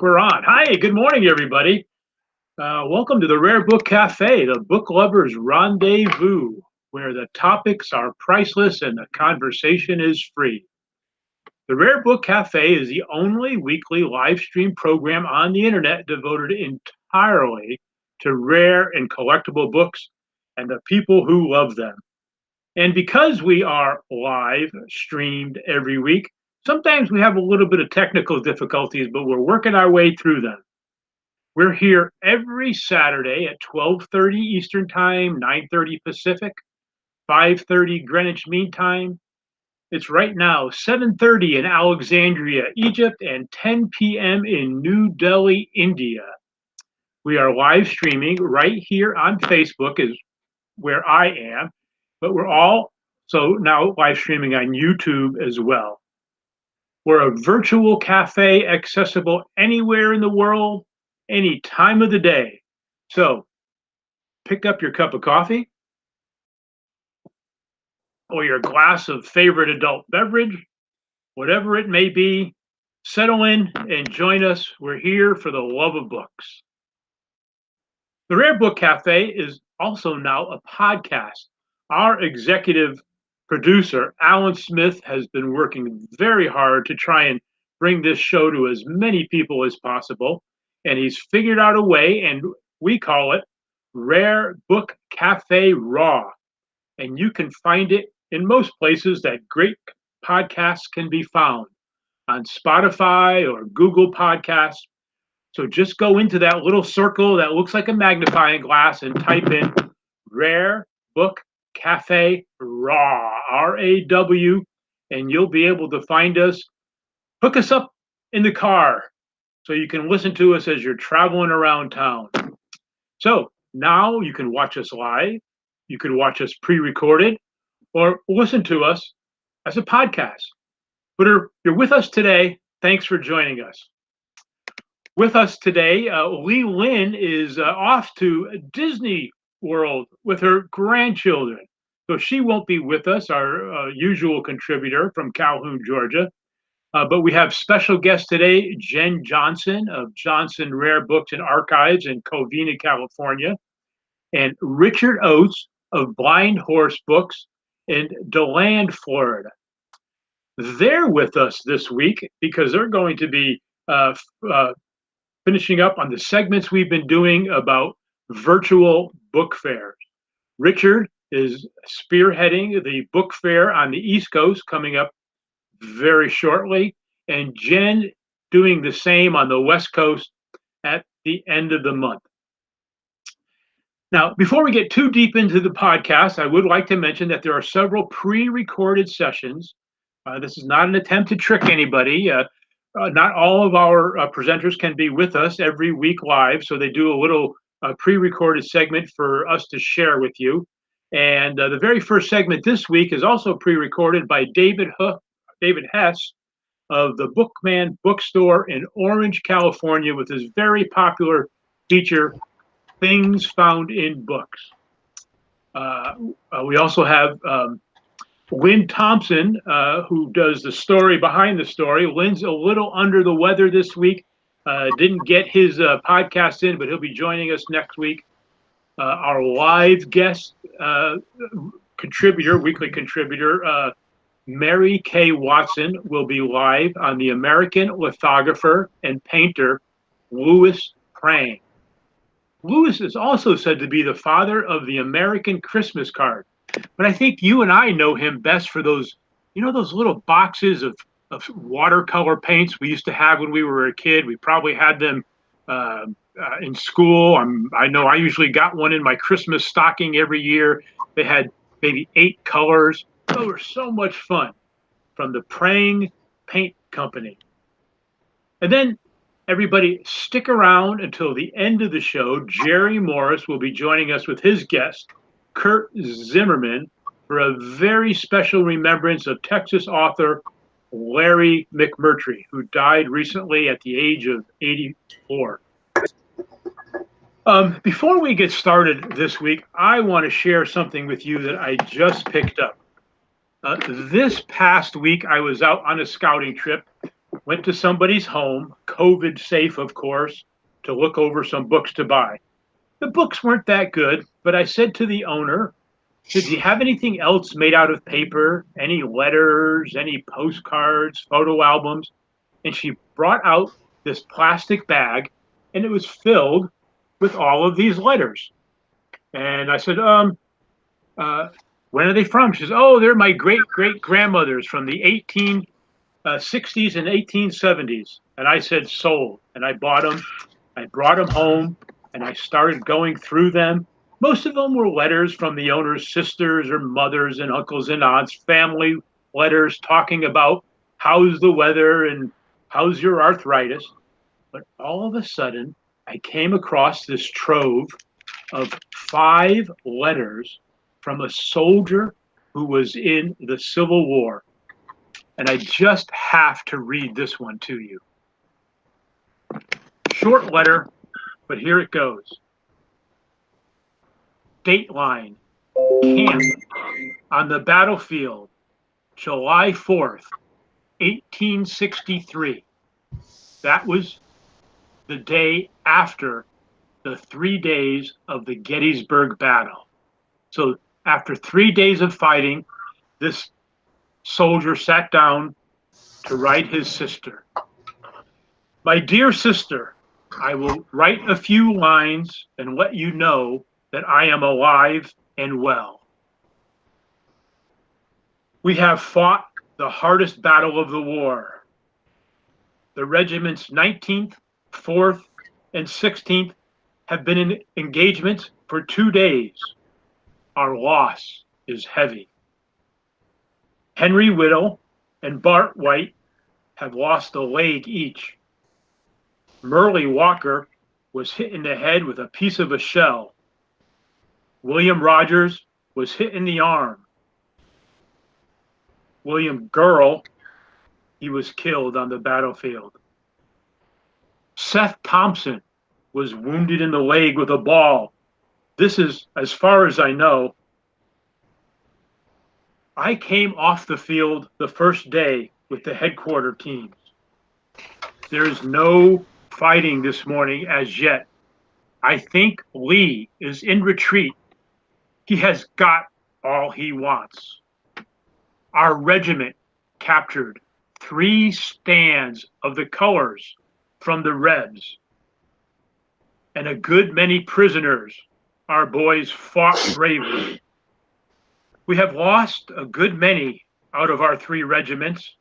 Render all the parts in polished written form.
we're on. Hi, good morning, everybody. Welcome to the Rare Book Cafe, the book lovers' rendezvous, where the topics are priceless and the conversation is free. The Rare Book Cafe is the only weekly live stream program on the internet devoted entirely to rare and collectible books and the people who love them. And because we are live streamed every week, sometimes we have a little bit of technical difficulties, but we're working our way through them. We're here every Saturday at 12:30 Eastern Time, 9:30 Pacific, 5:30 Greenwich Mean Time. It's right now 7:30 in Alexandria, Egypt, and 10 p.m. in New Delhi, India. We are live streaming right here on Facebook is where I am, but we're also now live streaming on YouTube as well. We're a virtual cafe accessible anywhere in the world, any time of the day. So pick up your cup of coffee or your glass of favorite adult beverage, whatever it may be, settle in and join us. We're here for the love of books. The Rare Book Cafe is also now a podcast. Our executive producer, Alan Smith, has been working very hard to try and bring this show to as many people as possible. And he's figured out a way, and we call it Rare Book Cafe Raw. And you can find it in most places that great podcasts can be found on Spotify or Google Podcasts. So just go into that little circle that looks like a magnifying glass and type in Rare Book Cafe Raw, RAW, and you'll be able to find us. Hook us up in the car so you can listen to us as you're traveling around town. So now you can watch us live, you can watch us pre-recorded, or listen to us as a podcast. But you're with us today. Thanks for joining us. With us today, Lee Lynn is off to Disney World with her grandchildren. So she won't be with us, our usual contributor from Calhoun, Georgia. But we have special guest today, Jen Johnson of Johnson Rare Books and Archives in Covina, California, and Richard Oates of Blind Horse Books in DeLand, Florida. They're with us this week because they're going to be finishing up on the segments we've been doing about virtual book fairs. Richard is spearheading the book fair on the East Coast coming up very shortly, and Jen doing the same on the West Coast at the end of the month. Now, before we get too deep into the podcast, I would like to mention that there are several pre-recorded sessions. This is not an attempt to trick anybody. Not all of our presenters can be with us every week live, so they do a little pre-recorded segment for us to share with you. And the very first segment this week is also pre-recorded by David Hess of the Bookman Bookstore in Orange, California, with his very popular feature, Things Found in Books. We also have Lynn Thompson, who does the story behind the story. Lynn's a little under the weather this week. Didn't get his podcast in, but he'll be joining us next week. Our live guest contributor, weekly contributor, Mary Kay Watson, will be live on the American lithographer and painter Louis Prang. Louis is also said to be the father of the American Christmas card. But I think you and I know him best for those, those little boxes of watercolor paints we used to have when we were a kid. We probably had them in school. I know I usually got one in my Christmas stocking every year. They had maybe 8 colors. They were so much fun, from the Prang Paint Company. And then everybody stick around until the end of the show. Jerry Morris will be joining us with his guest, Kurt Zimmerman, for a very special remembrance of Texas author Larry McMurtry, who died recently at the age of 84. Before we get started this week, I want to share something with you that I just picked up. This past week, I was out on a scouting trip went to somebody's home, COVID safe, of course, to look over some books to buy. The books weren't that good, but I said to the owner, "Did you have anything else made out of paper? Any letters, any postcards, photo albums?" And she brought out this plastic bag, and it was filled with all of these letters. And I said, uh, when are they from? She says, "Oh, they're my great grandmothers from the 1860s and 1870s." And I said, "Sold." And I bought them. I brought them home, and I started going through them. Most of them were letters from the owner's sisters or mothers and uncles and aunts, family letters talking about how's the weather and how's your arthritis. But all of a sudden, I came across this trove of 5 letters from a soldier who was in the Civil War. And I just have to read this one to you. Short letter, but here it goes. Dateline, camp on the battlefield, July 4th, 1863. That was the day after the 3 days of the Gettysburg Battle. So after 3 days of fighting, this soldier sat down to write his sister. "My dear sister, I will write a few lines and let you know that I am alive and well. We have fought the hardest battle of the war. The regiments 19th, 4th, and 16th have been in engagements for 2 days. Our loss is heavy. Henry Whittle and Bart White have lost a leg each. Murray Walker was hit in the head with a piece of a shell. William Rogers was hit in the arm. William Gurl, he was killed on the battlefield. Seth Thompson was wounded in the leg with a ball. This is as far as I know. I came off the field the first day with the headquarter teams. There's no fighting this morning as yet. I think Lee is in retreat. He has got all he wants. Our regiment captured 3 stands of the colors from the Rebs, and a good many prisoners. Our boys fought bravely. We have lost a good many out of our 3 regiments.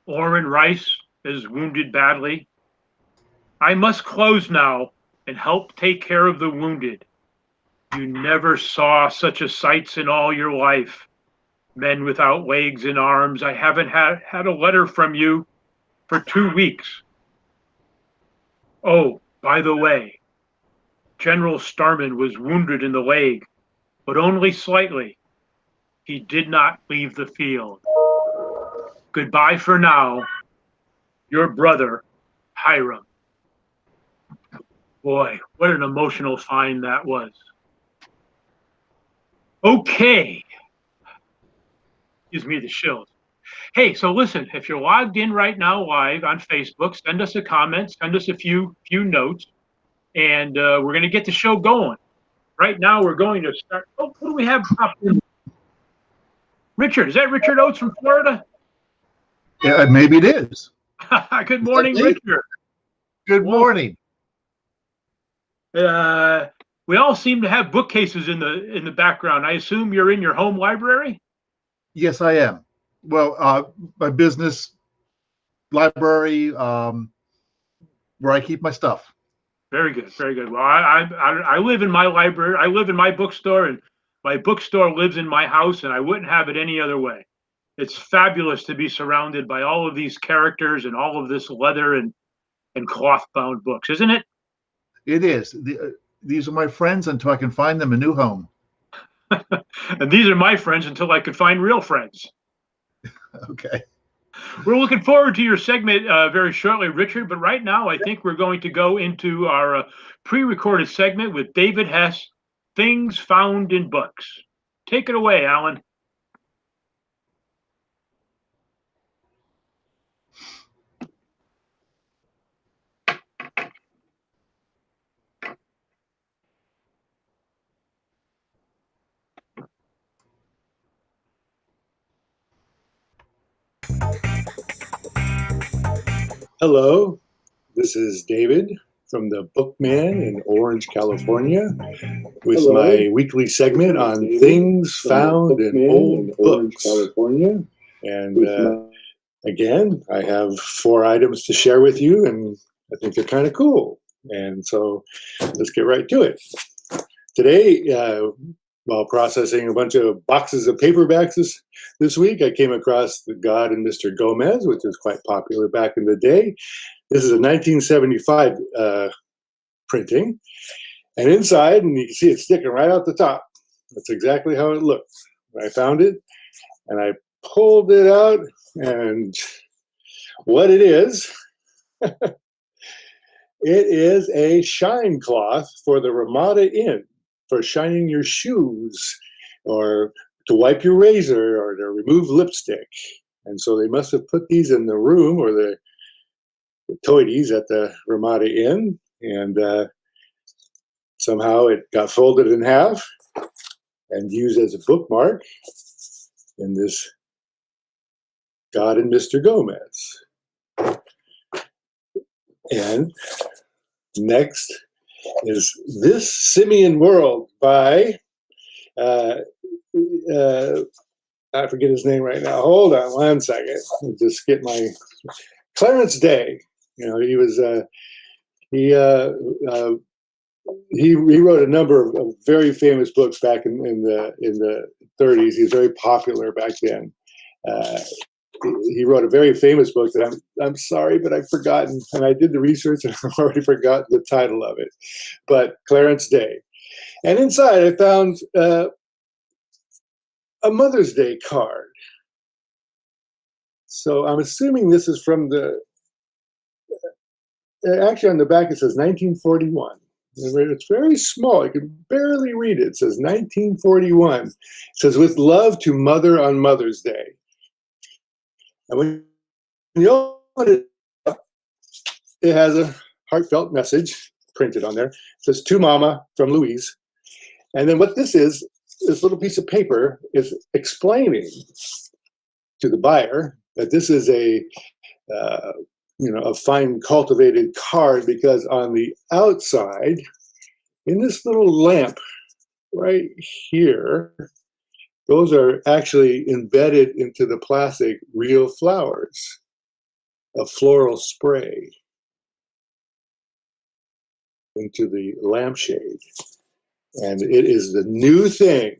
Orrin Rice is wounded badly. I must close now and help take care of the wounded. You never saw such a sights in all your life. Men without legs and arms. I haven't had a letter from you for 2 weeks. Oh, by the way, General Starman was wounded in the leg, but only slightly. He did not leave the field. Goodbye for now. Your brother, Hiram." Boy, what an emotional find that was. Okay. Gives me the chills. Hey, so listen, if you're logged in right now live on Facebook, send us a comment, send us a few notes, and we're going to get the show going. Right now, we're going to start. Oh, what do we have? Richard, is that Richard Oates from Florida? Yeah, maybe it is. Good morning, Richard. Good morning. We all seem to have bookcases in the background. I assume you're in your home library? Yes, I am. Well, my business library, where I keep my stuff. Very good, very good. Well, I live in my library. I live in my bookstore, and my bookstore lives in my house, and I wouldn't have it any other way. It's fabulous to be surrounded by all of these characters and all of this leather and cloth-bound books, isn't it? It is. These are my friends until I can find them a new home. And these are my friends until I could find real friends. Okay. We're looking forward to your segment very shortly, Richard. But right now, I think we're going to go into our pre-recorded segment with David Hess, Things Found in Books. Take it away, Alan. Hello, this is David from the Bookman in Orange, California, with Hello, my weekly segment on David things from the found in Bookman old in Orange, books. California. And again, I have 4 items to share with you, and I think they're kind of cool. And so let's get right to it. Today, while processing a bunch of boxes of paperbacks this week, I came across The God and Mr. Gomez, which was quite popular back in the day. This is a 1975 printing. And inside, and you can see it sticking right out the top. That's exactly how it looked. I found it, and I pulled it out, and what it is a shine cloth for the Ramada Inn, for shining your shoes, or to wipe your razor, or to remove lipstick. And so they must have put these in the room, or the toities at the Ramada Inn, and somehow it got folded in half and used as a bookmark in this God and Mr. Gomez. And next is This Simian World by, I forget his name right now. Hold on 1 second. I'll just get my Clarence Day. You know, he wrote a number of very famous books back in the 30s. He was very popular back then. He wrote a very famous book that I'm sorry, but I've forgotten, and I did the research and I've already forgotten the title of it. But Clarence Day, and inside I found a Mother's Day card. So I'm assuming this is from the. Actually, on the back it says 1941. It's very small. You can barely read it. It says 1941. It says, "With love to Mother on Mother's Day." And when you open it, it has a heartfelt message printed on there. It says, "To Mama from Louise." And then what this is, this little piece of paper is explaining to the buyer that this is a fine cultivated card, because on the outside, in this little lamp right here, those are actually embedded into the plastic real flowers, a floral spray into the lampshade. And it is the new thing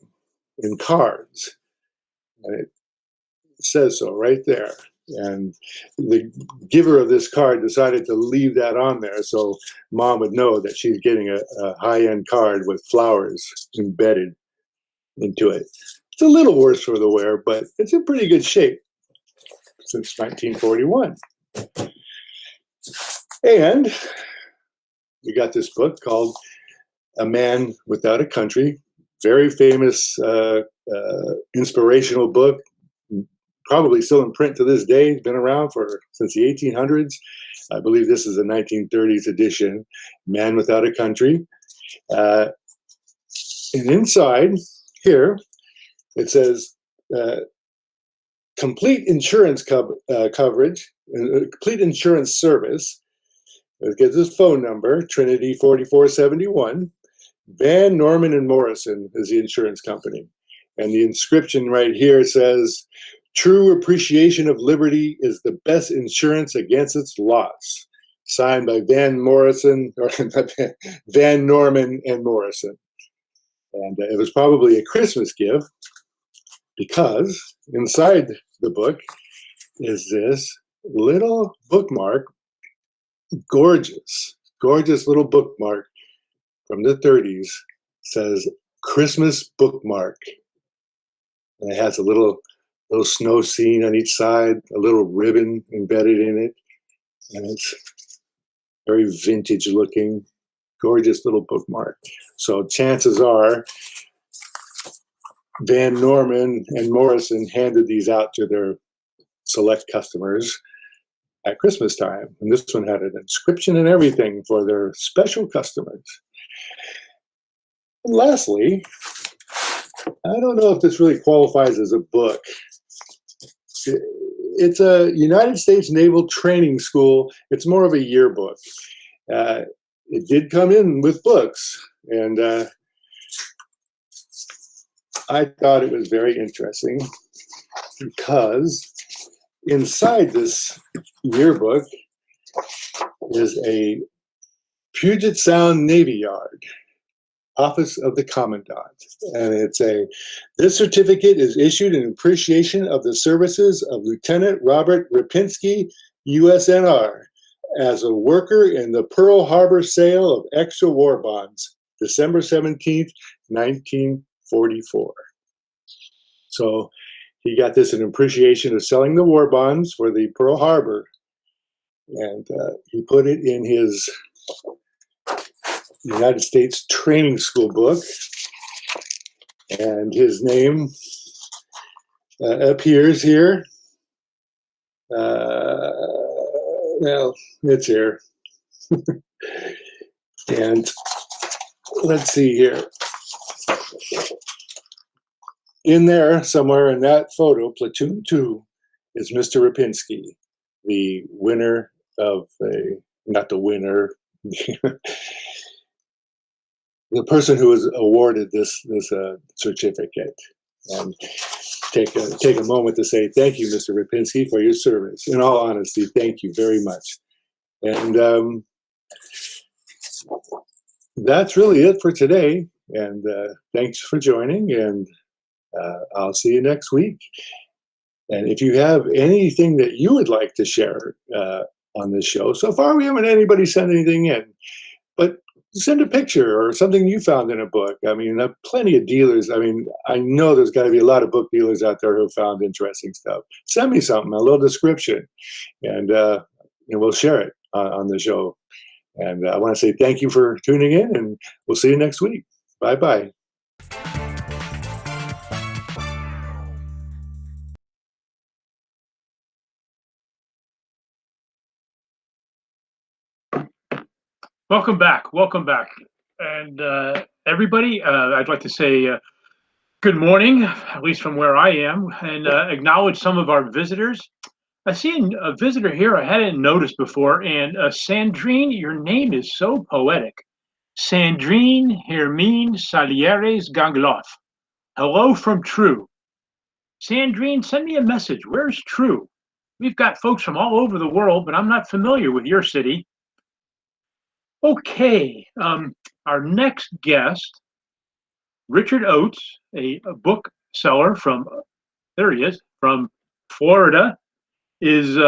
in cards. And it says so right there. And the giver of this card decided to leave that on there so Mom would know that she's getting a high-end card with flowers embedded into it. It's a little worse for the wear, but it's in pretty good shape since 1941. And we got this book called A Man Without a Country, very famous inspirational book, probably still in print to this day. It's been around since the 1800s. I believe this is a 1930s edition, Man Without a Country. And inside here, it says complete insurance coverage, complete insurance service. It gives his phone number, Trinity 4471. Van Norman and Morrison is the insurance company. And the inscription right here says, "True appreciation of liberty is the best insurance against its loss." Signed by Van Norman and Morrison. And it was probably a Christmas gift, because inside the book is this little bookmark, gorgeous little bookmark from the 30s, says Christmas bookmark. And it has a little snow scene on each side, a little ribbon embedded in it. And it's very vintage looking, gorgeous little bookmark. So chances are Van Norman and Morrison handed these out to their select customers at Christmas time. And this one had an inscription and everything for their special customers. And lastly, I don't know if this really qualifies as a book. it's a United States Naval Training School. It's more of a yearbook. It did come in with books, and I thought it was very interesting because inside this yearbook is a Puget Sound Navy Yard, Office of the Commandant. And this certificate is issued in appreciation of the services of Lieutenant Robert Rapinski, USNR, as a worker in the Pearl Harbor sale of extra war bonds, December 17th, 1944. So he got this in appreciation of selling the war bonds for the Pearl Harbor. And he put it in his United States Training School book. And his name appears here. Well, it's here. And let's see here. In there, somewhere in that photo, Platoon 2, is Mr. Rapinski, the winner of not the winner, the person who was awarded this certificate. And take a moment to say thank you, Mr. Rapinski, for your service. In all honesty, thank you very much. And that's really it for today. And thanks for joining. And I'll see you next week. And if you have anything that you would like to share on this show, so far we haven't had anybody send anything in, but send a picture or something you found in a book. I mean, plenty of dealers. I mean, I know there's got to be a lot of book dealers out there who found interesting stuff. Send me something, a little description, and we'll share it on the show. And I want to say thank you for tuning in, and we'll see you next week. Bye-bye. Welcome back. And everybody, I'd like to say good morning, at least from where I am, and acknowledge some of our visitors. I see a visitor here I hadn't noticed before, and Sandrine, your name is so poetic. Sandrine Hermine Salieres Gangloff. Hello from True. Sandrine, send me a message. Where's True? We've got folks from all over the world, but I'm not familiar with your city. Okay, our next guest, Richard Oates, a bookseller from, there he is, from Florida, is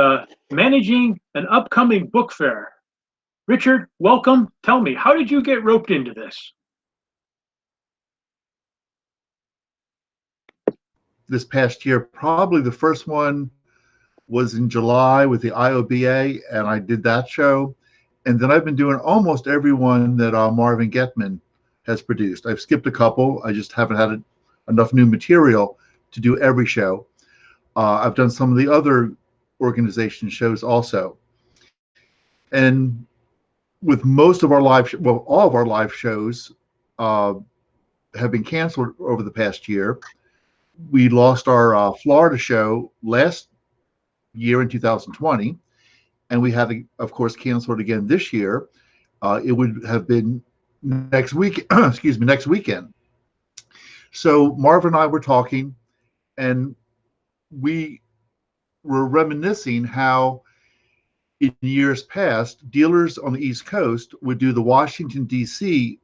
managing an upcoming book fair. Richard, welcome. Tell me, how did you get roped into this? This past year, probably the first one was in July with the IOBA, and I did that show. And then I've been doing almost every one that Marvin Getman has produced. I've skipped a couple. I just haven't had enough new material to do every show. I've done some of the other organization shows also. And with most of our all of our live shows have been canceled over the past year. We lost our Florida show last year in 2020. And we had to, of course, cancel it again this year. It would have been next week, next weekend. So Marv and I were talking, and we were reminiscing how in years past, dealers on the East Coast would do the Washington, D.C.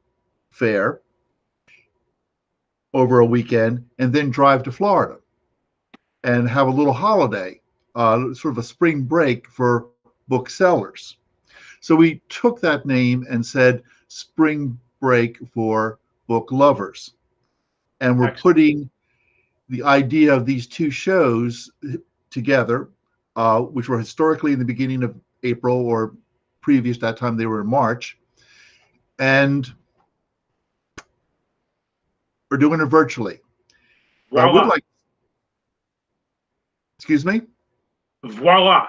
fair over a weekend and then drive to Florida and have a little holiday, sort of a spring break for booksellers. So we took that name and said Spring Break for Book Lovers. And we're putting the idea of these two shows together, which were historically in the beginning of April, or previous that time they were in March. And we're doing it virtually. Voila. I would like, excuse me? Voila.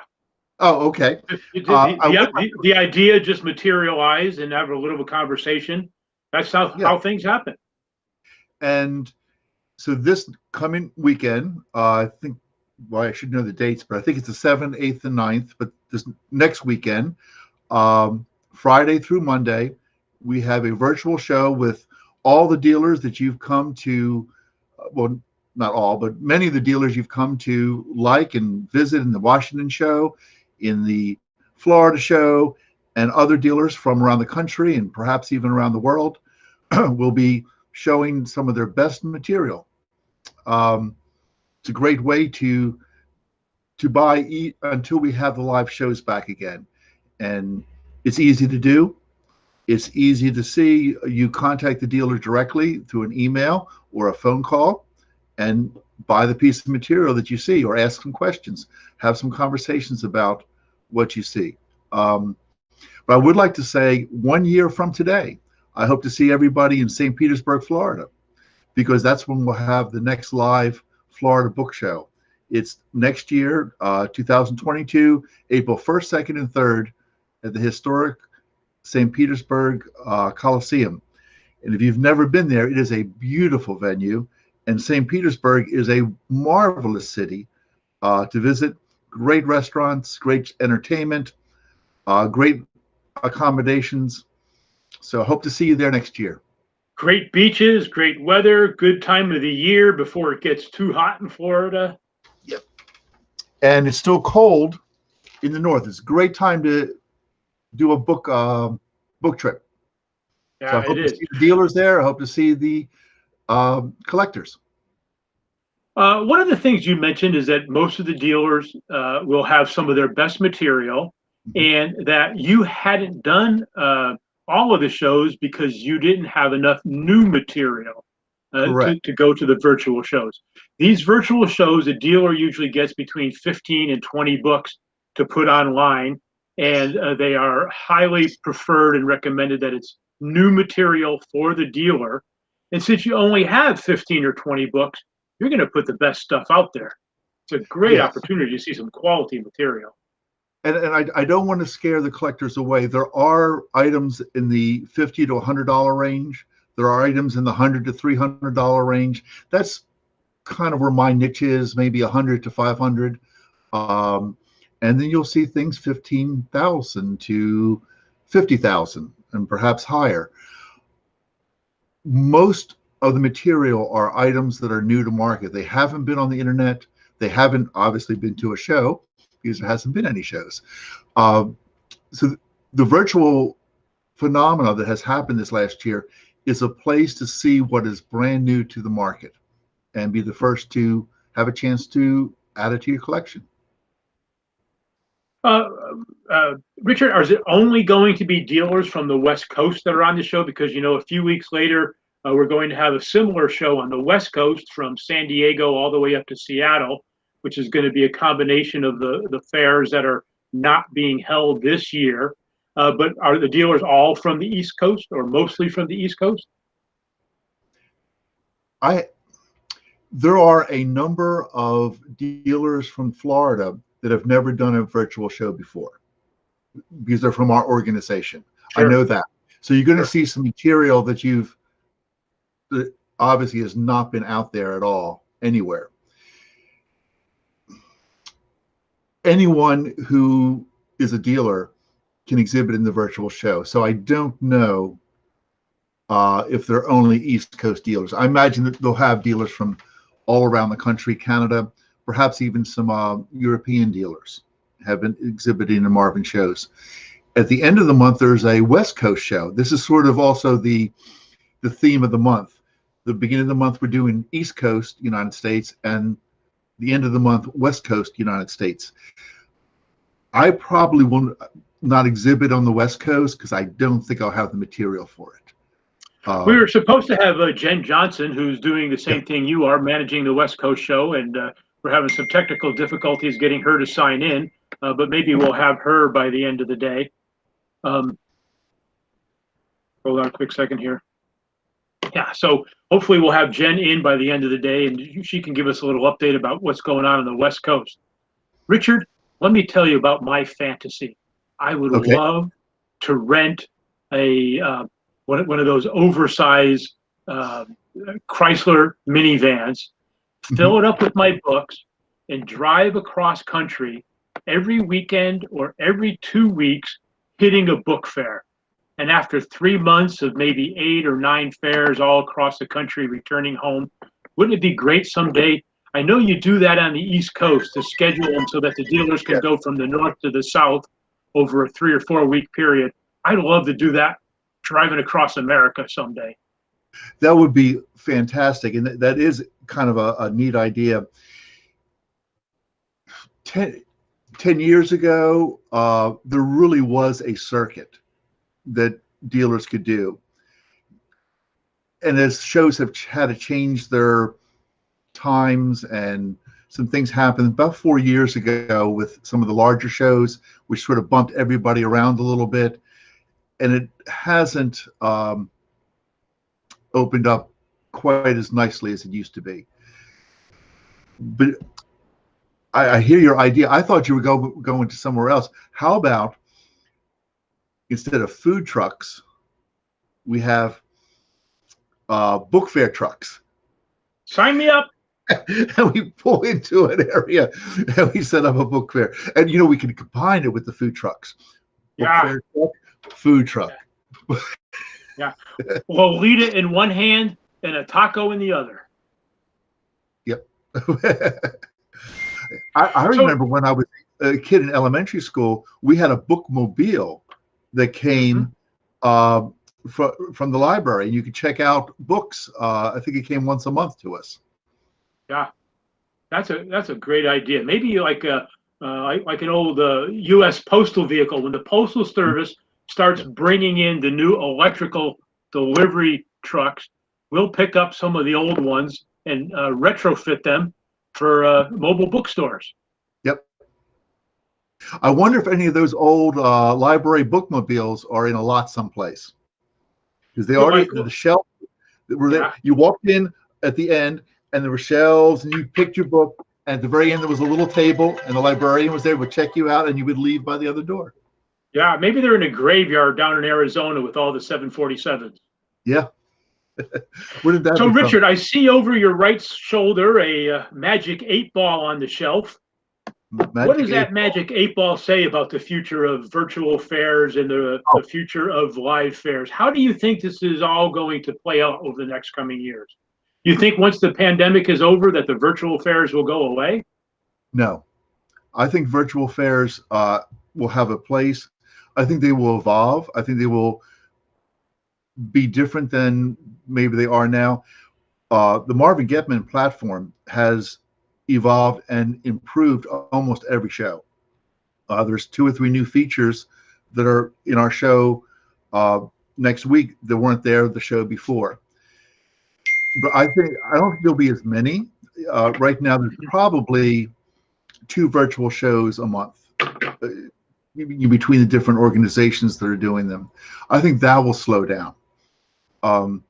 Oh, okay. The idea just materialized and have a little of a conversation. That's how things happen. And so this coming weekend, I think well, I should know the dates, but I think it's the 7th, 8th, and 9th. But this next weekend, Friday through Monday, we have a virtual show with all the dealers that you've come to, well, not all, but many of the dealers you've come to like and visit in the Washington show, in the Florida show, and other dealers from around the country and perhaps even around the world will be showing some of their best material. It's a great way to buy until we have the live shows back again. And it's easy to do. It's easy to see. You contact the dealer directly through an email or a phone call and buy the piece of material that you see, or ask some questions, have some conversations about what you see. But I would like to say 1 year from today, I hope to see everybody in St. Petersburg, Florida, because that's when we'll have the next live Florida book show. It's next year, 2022, April 1st, 2nd, and 3rd at the historic St. Petersburg Coliseum. And if you've never been there, it is a beautiful venue. And St. Petersburg is a marvelous city to visit. Great restaurants, great entertainment, great accommodations. So I hope to see you there next year. Great beaches, great weather, good time of the year before it gets too hot in Florida. Yep. And it's still cold in the north. It's a great time to do a book trip. Yeah, so I hope it to is. see the dealers there. I hope to see the collectors. One of the things you mentioned is that most of the dealers will have some of their best material, and that you hadn't done all of the shows because you didn't have enough new material to go to the virtual shows. These virtual shows, a dealer usually gets between 15 and 20 books to put online, and they are highly preferred and recommended that it's new material for the dealer. And since you only have 15 or 20 books, you're going to put the best stuff out there. It's a great opportunity to see some quality material. And I don't want to scare the collectors away. There are items in the $50 to $100 range. There are items in the $100 to $300 range. That's kind of where my niche is, maybe $100 to $500. And then you'll see things $15,000 to $50,000 and perhaps higher. Most of the material are items that are new to market. They haven't been on the internet. They haven't obviously been to a show because there hasn't been any shows. So the virtual phenomena that has happened this last year is a place to see what is brand new to the market and be the first to have a chance to add it to your collection. Richard, is it only going to be dealers from the West Coast that are on the show? Because, you know, a few weeks later, we're going to have a similar show on the West Coast from San Diego all the way up to Seattle, which is going to be a combination of the fairs that are not being held this year. But are the dealers all from the East Coast or mostly from the East Coast? There are a number of dealers from Florida that have never done a virtual show before because they're from our organization. Sure. I know that. So you're going to see some material that obviously has not been out there at all anywhere. Anyone who is a dealer can exhibit in the virtual show. So I don't know if they're only East Coast dealers. I imagine that they'll have dealers from all around the country, Canada, perhaps even some European dealers have been exhibiting in Marvin shows. At the end of the month, there's a West Coast show. This is sort of also the theme of the month. The beginning of the month, we're doing East Coast, United States, and the end of the month, West Coast, United States. I probably will not exhibit on the West Coast because I don't think I'll have the material for it. We were supposed to have Jen Johnson, who's doing the same thing you are, managing the West Coast show, and we're having some technical difficulties getting her to sign in, but maybe we'll have her by the end of the day. Hold on a quick second here. Yeah, so hopefully we'll have Jen in by the end of the day, and she can give us a little update about what's going on the West Coast. Richard, let me tell you about my fantasy. I would love to rent a one of those oversized Chrysler minivans, fill it up with my books, and drive across country every weekend or every 2 weeks hitting a book fair. And after 3 months of maybe 8 or 9 fairs all across the country returning home, wouldn't it be great someday? I know you do that on the East Coast to schedule them so that the dealers can Yeah. go from the north to the south over a 3 or 4 week period. I'd love to do that driving across America someday. That would be fantastic. And that is kind of a neat idea. 10 years ago, there really was a circuit that dealers could do. And as shows have had to change their times and some things happened about 4 years ago with some of the larger shows, which sort of bumped everybody around a little bit. And it hasn't opened up quite as nicely as it used to be. But I hear your idea. I thought you were going to somewhere else. How about instead of food trucks, we have book fair trucks? Sign me up. And we pull into an area and we set up a book fair. And we can combine it with the food trucks. Book fair truck, food truck. Yeah. We'll lead it in one hand and a taco in the other. Yep. I remember when I was a kid in elementary school, we had a bookmobile that came from the library, and you could check out books. I think it came once a month to us. Yeah, that's a great idea. Maybe like an old U.S. postal vehicle. When the postal service starts bringing in the new electrical delivery trucks, we'll pick up some of the old ones and retrofit them for mobile bookstores. Yep. I wonder if any of those old library bookmobiles are in a lot someplace, because they already the shelf were there. You walked in at the end, and there were shelves, and you picked your book. And at the very end, there was a little table, and the librarian was there, would check you out, and you would leave by the other door. Yeah, maybe they're in a graveyard down in Arizona with all the 747s. Yeah. Wouldn't that so, be Richard, fun? I see over your right shoulder a Magic 8-ball on the shelf. What does that Magic 8-ball say about the future of virtual fairs and the future of live fairs? How do you think this is all going to play out over the next coming years? You think once the pandemic is over that the virtual fairs will go away? No. I think virtual fairs will have a place. I think they will evolve. I think they will be different than maybe they are now. The Marvin Getman platform has evolved and improved almost every show. There's 2 or 3 new features that are in our show next week that weren't there the show before. But I don't think there'll be as many. Right now, there's probably 2 virtual shows a month between the different organizations that are doing them. I think that will slow down. An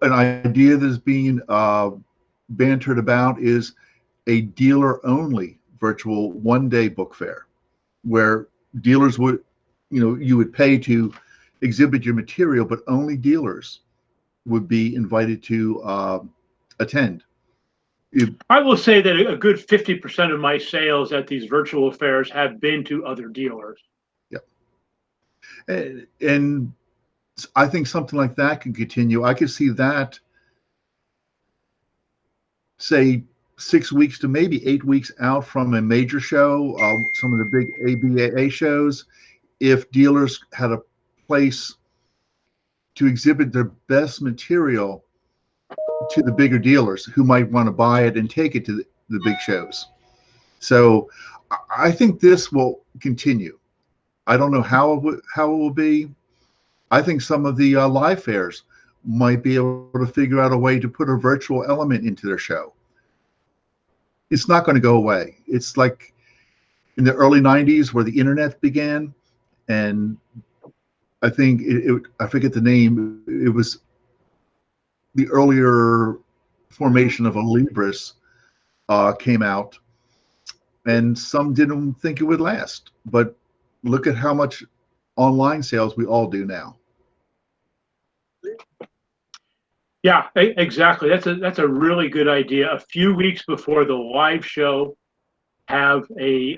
idea that is being bantered about is a dealer-only virtual one-day book fair, where dealers would, you would pay to exhibit your material, but only dealers would be invited to attend. I will say that a good 50% of my sales at these virtual fairs have been to other dealers. Yep. And I think something like that can continue. I could see that, say, 6 weeks to maybe 8 weeks out from a major show, some of the big ABA shows, if dealers had a place to exhibit their best material to the bigger dealers who might want to buy it and take it to the big shows. So I think this will continue. I don't know how it will be. I think some of the live fairs might be able to figure out a way to put a virtual element into their show. It's not going to go away. It's like in the early 90s where the internet began, and I think I forget the name. It was the earlier formation of a Libris came out, and some didn't think it would last. But look at how much online sales we all do now. Yeah, exactly. That's a really good idea. A few weeks before the live show, have a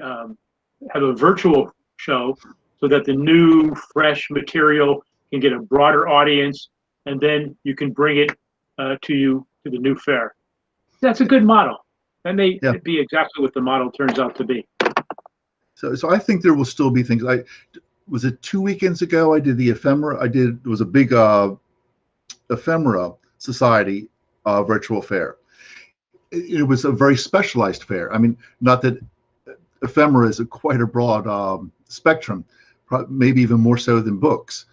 virtual show so that the new, fresh material can get a broader audience, and then you can bring it to the new fair. That's a good model. That may Yeah. be exactly what the model turns out to be. So I think there will still be things. I was it 2 weekends ago. I did the ephemera. It was a big ephemera society virtual fair. It was a very specialized fair. I mean, not that ephemera is quite a broad spectrum, maybe even more so than books.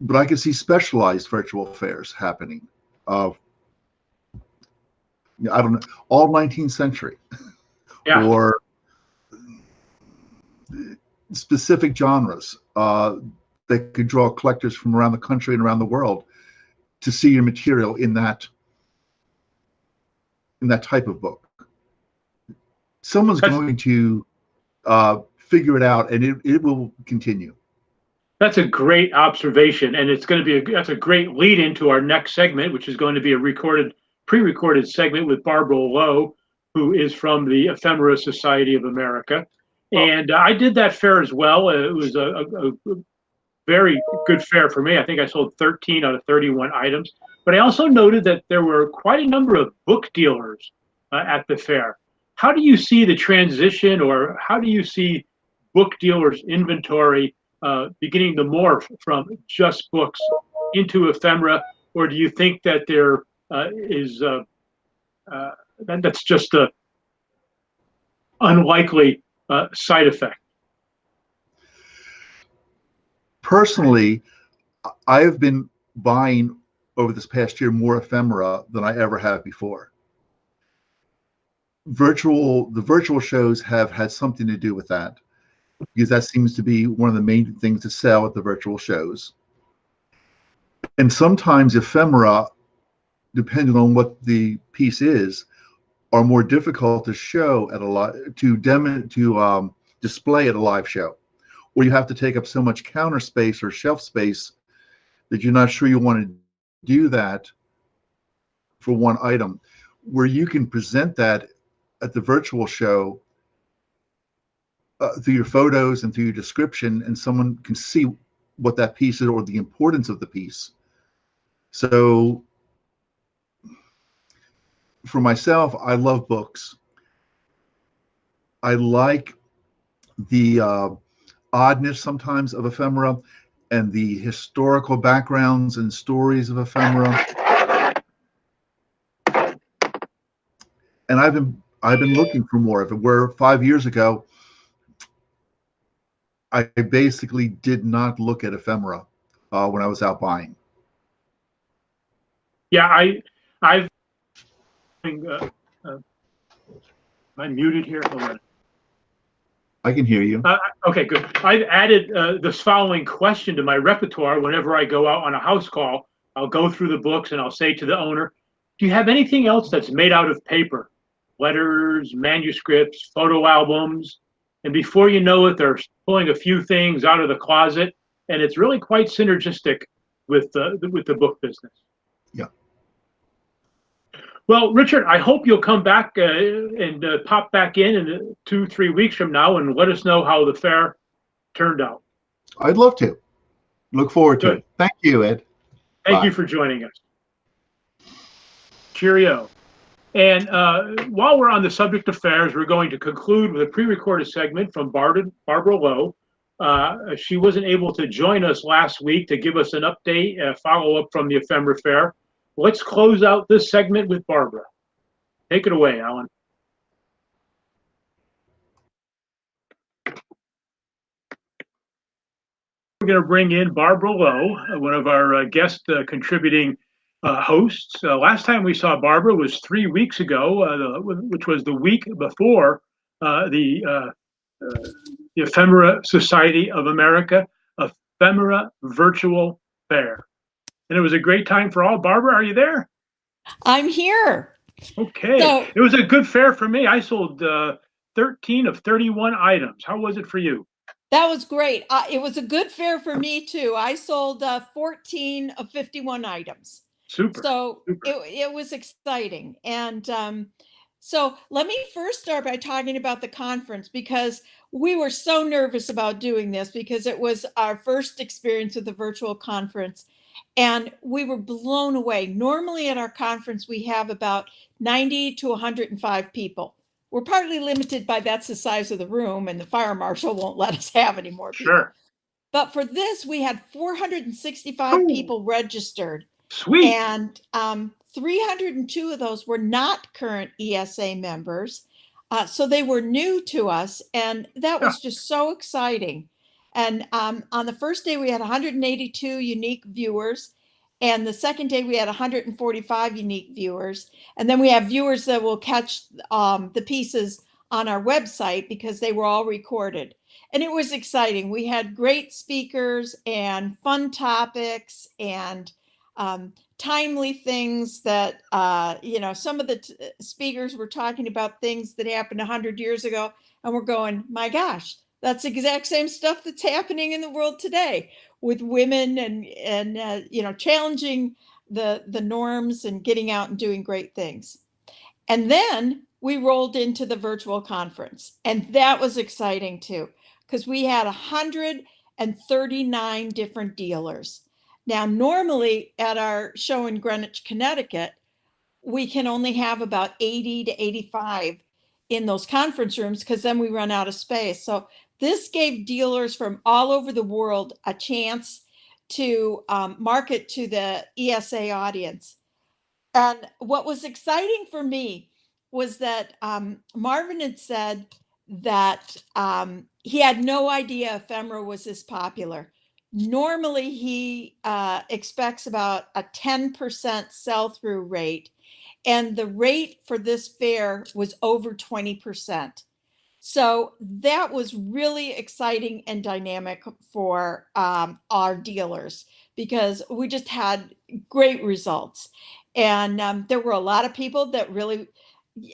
But I could see specialized virtual fairs happening. I don't know, all 19th century, Yeah. or specific genres that could draw collectors from around the country and around the world to see your material in that type of book. Someone's going to figure it out, and it will continue. That's a great observation, and it's going to be that's a great lead into our next segment, which is going to be a pre-recorded segment with Barbara Lowe, who is from the Ephemera Society of America. And I did that fair as well. It was a very good fair for me. I think I sold 13 out of 31 items. But I also noted that there were quite a number of book dealers at the fair. How do you see the transition, or how do you see book dealers' inventory beginning to morph from just books into ephemera, or do you think that there is that's just a unlikely side effect? Personally, I have been buying over this past year more ephemera than I ever have before. The virtual shows have had something to do with that, because that seems to be one of the main things to sell at the virtual shows. And sometimes ephemera, depending on what the piece is, are more difficult to show at to display at a live show, or you have to take up so much counter space or shelf space that you're not sure you want to do that for one item. Where you can present that at the virtual show through your photos and through your description, and someone can see what that piece is or the importance of the piece. So for myself, I love books. I like the oddness sometimes of ephemera and the historical backgrounds and stories of ephemera. And I've been looking for more of it. Where 5 years ago, I basically did not look at ephemera when I was out buying. Yeah, I've am I muted here? Hold on. I can hear you. Okay, good. I've added this following question to my repertoire whenever I go out on a house call. I'll go through the books and I'll say to the owner, do you have anything else that's made out of paper? Letters, manuscripts, photo albums. And before you know it, they're pulling a few things out of the closet. And it's really quite synergistic with the book business. Yeah. Well, Richard, I hope you'll come back and pop back in 2-3 weeks from now and let us know how the fair turned out. I'd love to. Look forward to it. Thank you, Ed. Thank you for joining us. Cheerio. And while we're on the subject of fairs, we're going to conclude with a pre-recorded segment from Barbara Lowe. She wasn't able to join us last week to give us an update, a follow-up from the Ephemera Fair. Let's close out this segment with Barbara. Take it away, Alan. We're going to bring in Barbara Lowe, one of our guest contributing hosts. Last time we saw Barbara was 3 weeks ago, which was the week before the Ephemera Society of America Ephemera Virtual Fair. And it was a great time for all. Barbara, are you there? I'm here. Okay. So, it was a good fair for me. I sold 13 of 31 items. How was it for you? That was great. It was a good fair for me too. I sold 14 of 51 items. Super. So Super. it was exciting. And so let me first start by talking about the conference, because we were so nervous about doing this because it was our first experience with a virtual conference. And we were blown away. Normally at our conference, we have about 90 to 105 people. We're partly limited by that's the size of the room, and the fire marshal won't let us have any more people. Sure. But for this, we had 465 Ooh. people registered. Sweet. And 302 of those were not current ESA members. So they were new to us. And that was just so exciting. And on the first day, we had 182 unique viewers. And the second day, we had 145 unique viewers. And then we have viewers that will catch the pieces on our website because they were all recorded. And it was exciting. We had great speakers and fun topics and timely things that, some of the speakers were talking about things that happened 100 years ago. And we're going, my gosh, that's the exact same stuff that's happening in the world today with women and challenging the norms and getting out and doing great things. And then we rolled into the virtual conference, and that was exciting too, because we had 139 different dealers. Now, normally at our show in Greenwich, Connecticut, we can only have about 80 to 85 in those conference rooms because then we run out of space. So this gave dealers from all over the world a chance to market to the ESA audience. And what was exciting for me was that Marvin had said that he had no idea ephemera was this popular. Normally, he expects about a 10% sell-through rate, and the rate for this fair was over 20%. So that was really exciting and dynamic for our dealers because we just had great results. And there were a lot of people that really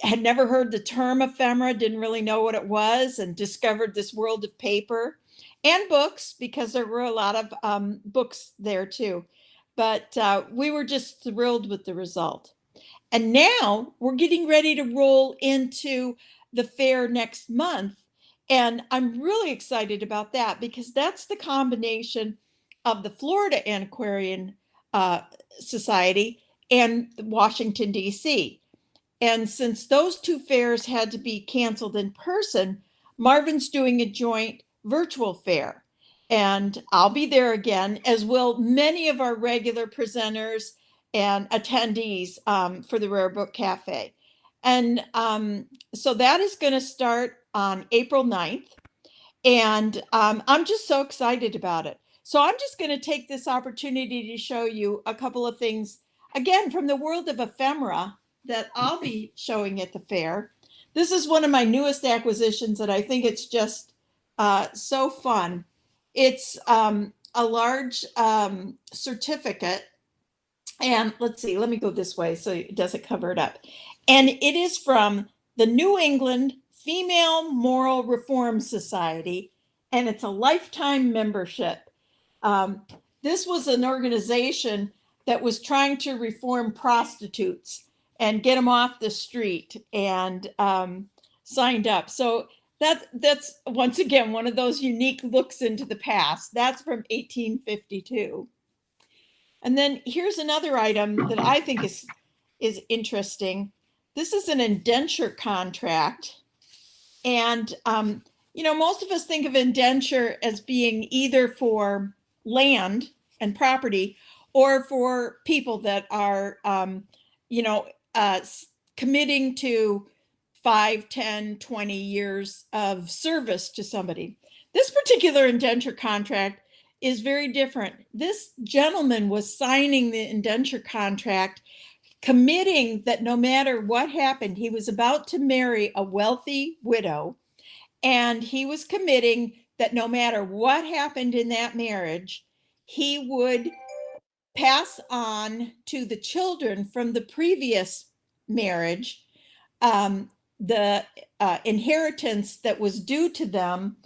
had never heard the term ephemera, didn't really know what it was, and discovered this world of paper and books because there were a lot of books there too. But we were just thrilled with the result. And now we're getting ready to roll into the fair next month. And I'm really excited about that because that's the combination of the Florida Antiquarian Society and Washington, D.C. And since those two fairs had to be canceled in person, Marvin's doing a joint virtual fair. And I'll be there again, as will many of our regular presenters and attendees for the Rare Book Cafe. And so that is going to start on April 9th. And I'm just so excited about it. So I'm just going to take this opportunity to show you a couple of things, again, from the world of ephemera that I'll be showing at the fair. This is one of my newest acquisitions, and I think it's just so fun. It's a large certificate. And let's see, let me go this way so it doesn't cover it up. And it is from the New England Female Moral Reform Society, and it's a lifetime membership. This was an organization that was trying to reform prostitutes and get them off the street and signed up. So that's once again one of those unique looks into the past. That's from 1852. And then here's another item that I think is interesting. This is an indenture contract. And, most of us think of indenture as being either for land and property or for people that are, committing to 5, 10, 20 years of service to somebody. This particular indenture contract is very different. This gentleman was signing the indenture contract, committing that no matter what happened, he was about to marry a wealthy widow, and he was committing that no matter what happened in that marriage, he would pass on to the children from the previous marriage the inheritance that was due to them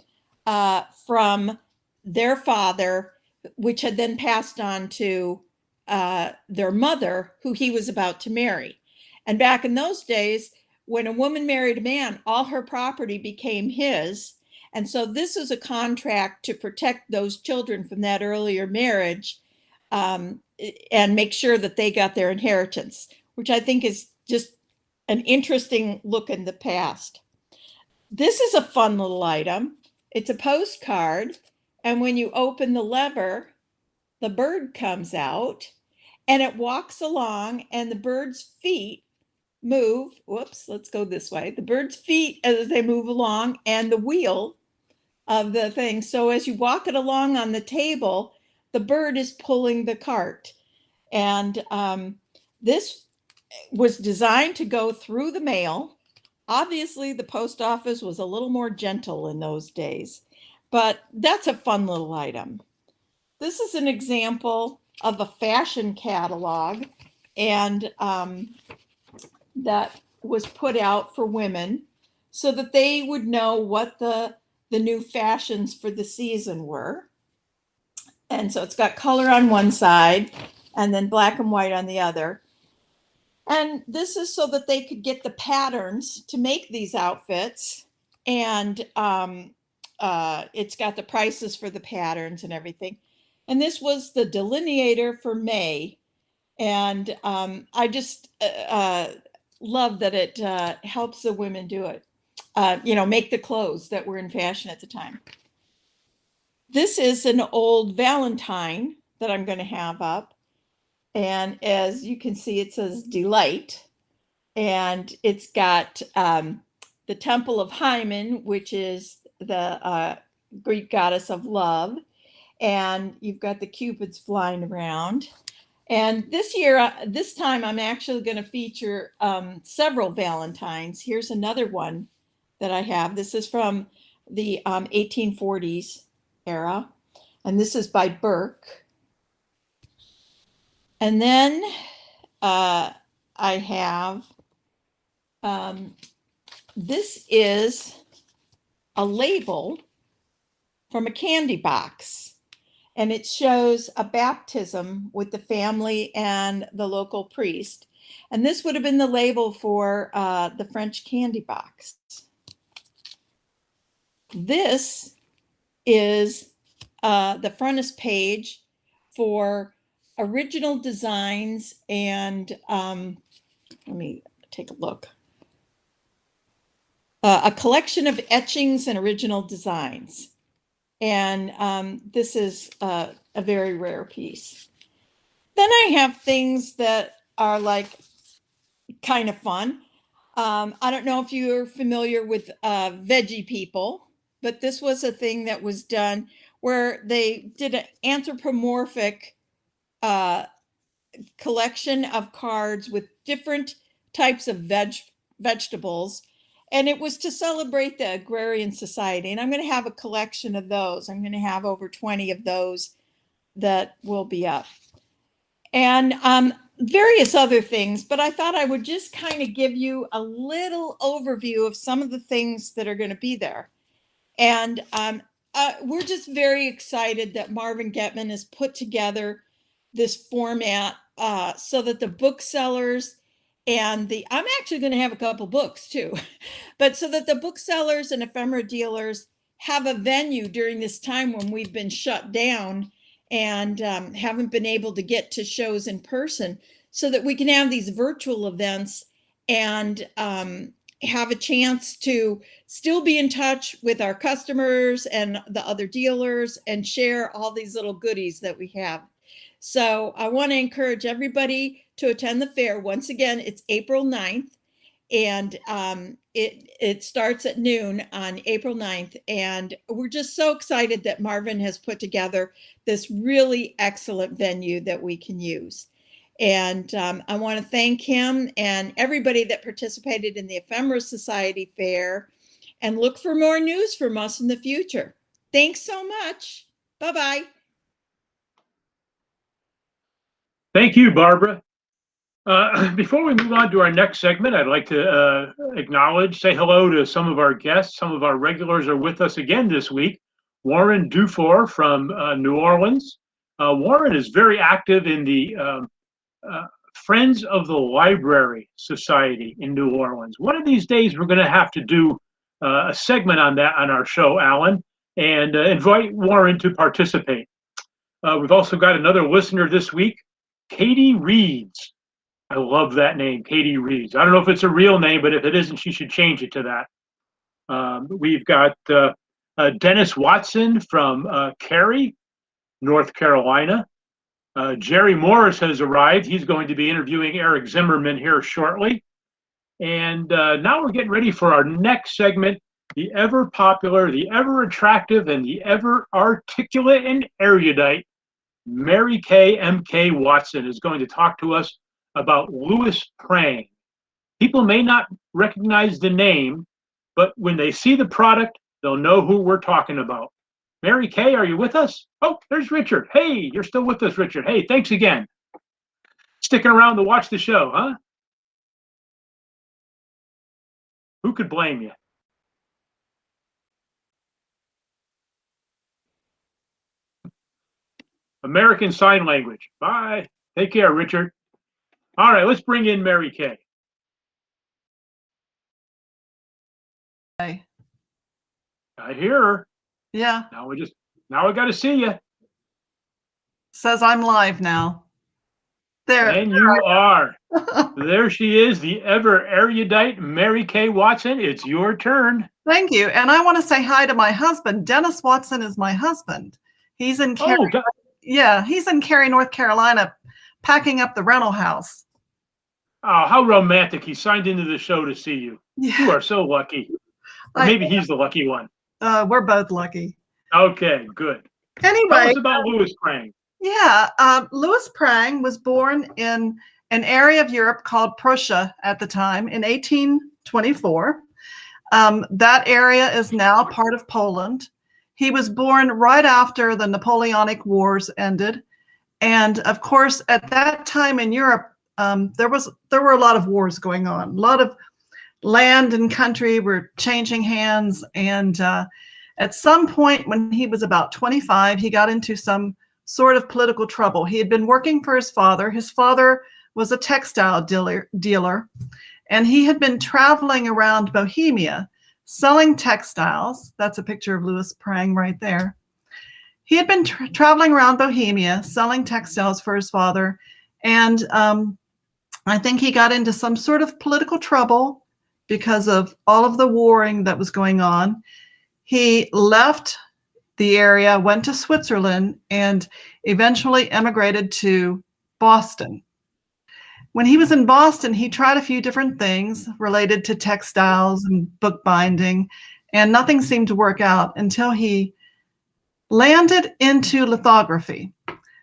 from their father, which had then passed on to their mother, who he was about to marry. And back in those days, when a woman married a man, all her property became his. And so this is a contract to protect those children from that earlier marriage, and make sure that they got their inheritance, which I think is just an interesting look in the past. This is a fun little item. It's a postcard. And when you open the lever, the bird comes out and it walks along, and the bird's feet move. Whoops, let's go this way. The bird's feet as they move along, and the wheel of the thing. So as you walk it along on the table, the bird is pulling the cart. And this was designed to go through the mail. Obviously, the post office was a little more gentle in those days, but that's a fun little item. This is an example of a fashion catalog, and that was put out for women so that they would know what the new fashions for the season were. And so it's got color on one side and then black and white on the other. And this is so that they could get the patterns to make these outfits. And it's got the prices for the patterns and everything. And this was the delineator for May. And I just love that it helps the women do it, make the clothes that were in fashion at the time. This is an old Valentine that I'm going to have up. And as you can see, it says Delight. And it's got the Temple of Hymen, which is the Greek goddess of love. And you've got the Cupids flying around. And this time, I'm actually going to feature several Valentines. Here's another one that I have. This is from the 1840s era. And this is by Burke. And then I have, this is a label from a candy box. And it shows a baptism with the family and the local priest. And this would have been the label for the French candy box. This is the frontispiece page for original designs, and let me take a look. A collection of etchings and original designs. And this is a very rare piece. Then I have things that are like kind of fun. I don't know if you're familiar with Veggie People, but this was a thing that was done where they did an anthropomorphic collection of cards with different types of vegetables. And it was to celebrate the agrarian society. And I'm going to have a collection of those. I'm going to have over 20 of those that will be up. And various other things. But I thought I would just kind of give you a little overview of some of the things that are going to be there. And we're just very excited that Marvin Getman has put together this format so that the booksellers and I'm actually going to have a couple books too, but so that the booksellers and ephemera dealers have a venue during this time when we've been shut down and haven't been able to get to shows in person, so that we can have these virtual events and have a chance to still be in touch with our customers and the other dealers and share all these little goodies that we have. So I want to encourage everybody to attend the fair. Once again, it's April 9th, and it starts at noon on April 9th. And we're just so excited that Marvin has put together this really excellent venue that we can use. And I want to thank him and everybody that participated in the Ephemera Society Fair, and look for more news from us in the future. Thanks so much. Bye-bye. Thank you, Barbara. Before we move on to our next segment, I'd like to say hello to some of our guests. Some of our regulars are with us again this week. Warren Dufour from New Orleans, Warren is very active in the Friends of the Library Society in New Orleans. One of these days, we're going to have to do a segment on that on our show, Alan, and invite Warren to participate. We've also got another listener this week, Katie Reeds. I love that name, Katie Reeds. I don't know if it's a real name, but if it isn't, she should change it to that. We've got Dennis Watson from Cary, North Carolina. Jerry Morris has arrived. He's going to be interviewing Eric Zimmerman here shortly. And now we're getting ready for our next segment. The ever popular, the ever attractive, and the ever articulate and erudite Mary Kay M.K. Watson is going to talk to us about Louis Prang. People may not recognize the name, but when they see the product, they'll know who we're talking about. Mary Kay, are you with us? Oh, there's Richard. Hey, you're still with us, Richard. Hey, thanks again. Sticking around to watch the show, huh? Who could blame you? American Sign Language. Bye. Take care, Richard. All right, let's bring in Mary Kay. Hey. I hear her. Yeah. Now I got to see you. Says I'm live now. There. And you are. There she is, the ever erudite Mary Kay Watson. It's your turn. Thank you. And I want to say hi to my husband. Dennis Watson is my husband. He's in Cary. Oh, Yeah, he's in Cary, North Carolina, packing up the rental house. oh, how romantic. He signed into the show to see you. You Yeah. are so lucky. Or maybe he's the lucky one. We're both lucky. Okay, good. Tell Anyway, us about Louis Prang. yeah, Louis Prang was born in an area of Europe called Prussia at the time in 1824. That area is now part of Poland. He was born right after the Napoleonic Wars ended. And of course, at that time in Europe, there were a lot of wars going on. A lot of land and country were changing hands. And at some point when he was about 25, he got into some sort of political trouble. He had been working for his father. His father was a textile dealer, and he had been traveling around Bohemia selling textiles. That's a picture of Louis Prang right there. He had been traveling around Bohemia selling textiles for his father, and I think he got into some sort of political trouble because of all of the warring that was going on. He left the area, went to Switzerland, and eventually emigrated to Boston. When he was in Boston, he tried a few different things related to textiles and bookbinding, and nothing seemed to work out until he landed into lithography.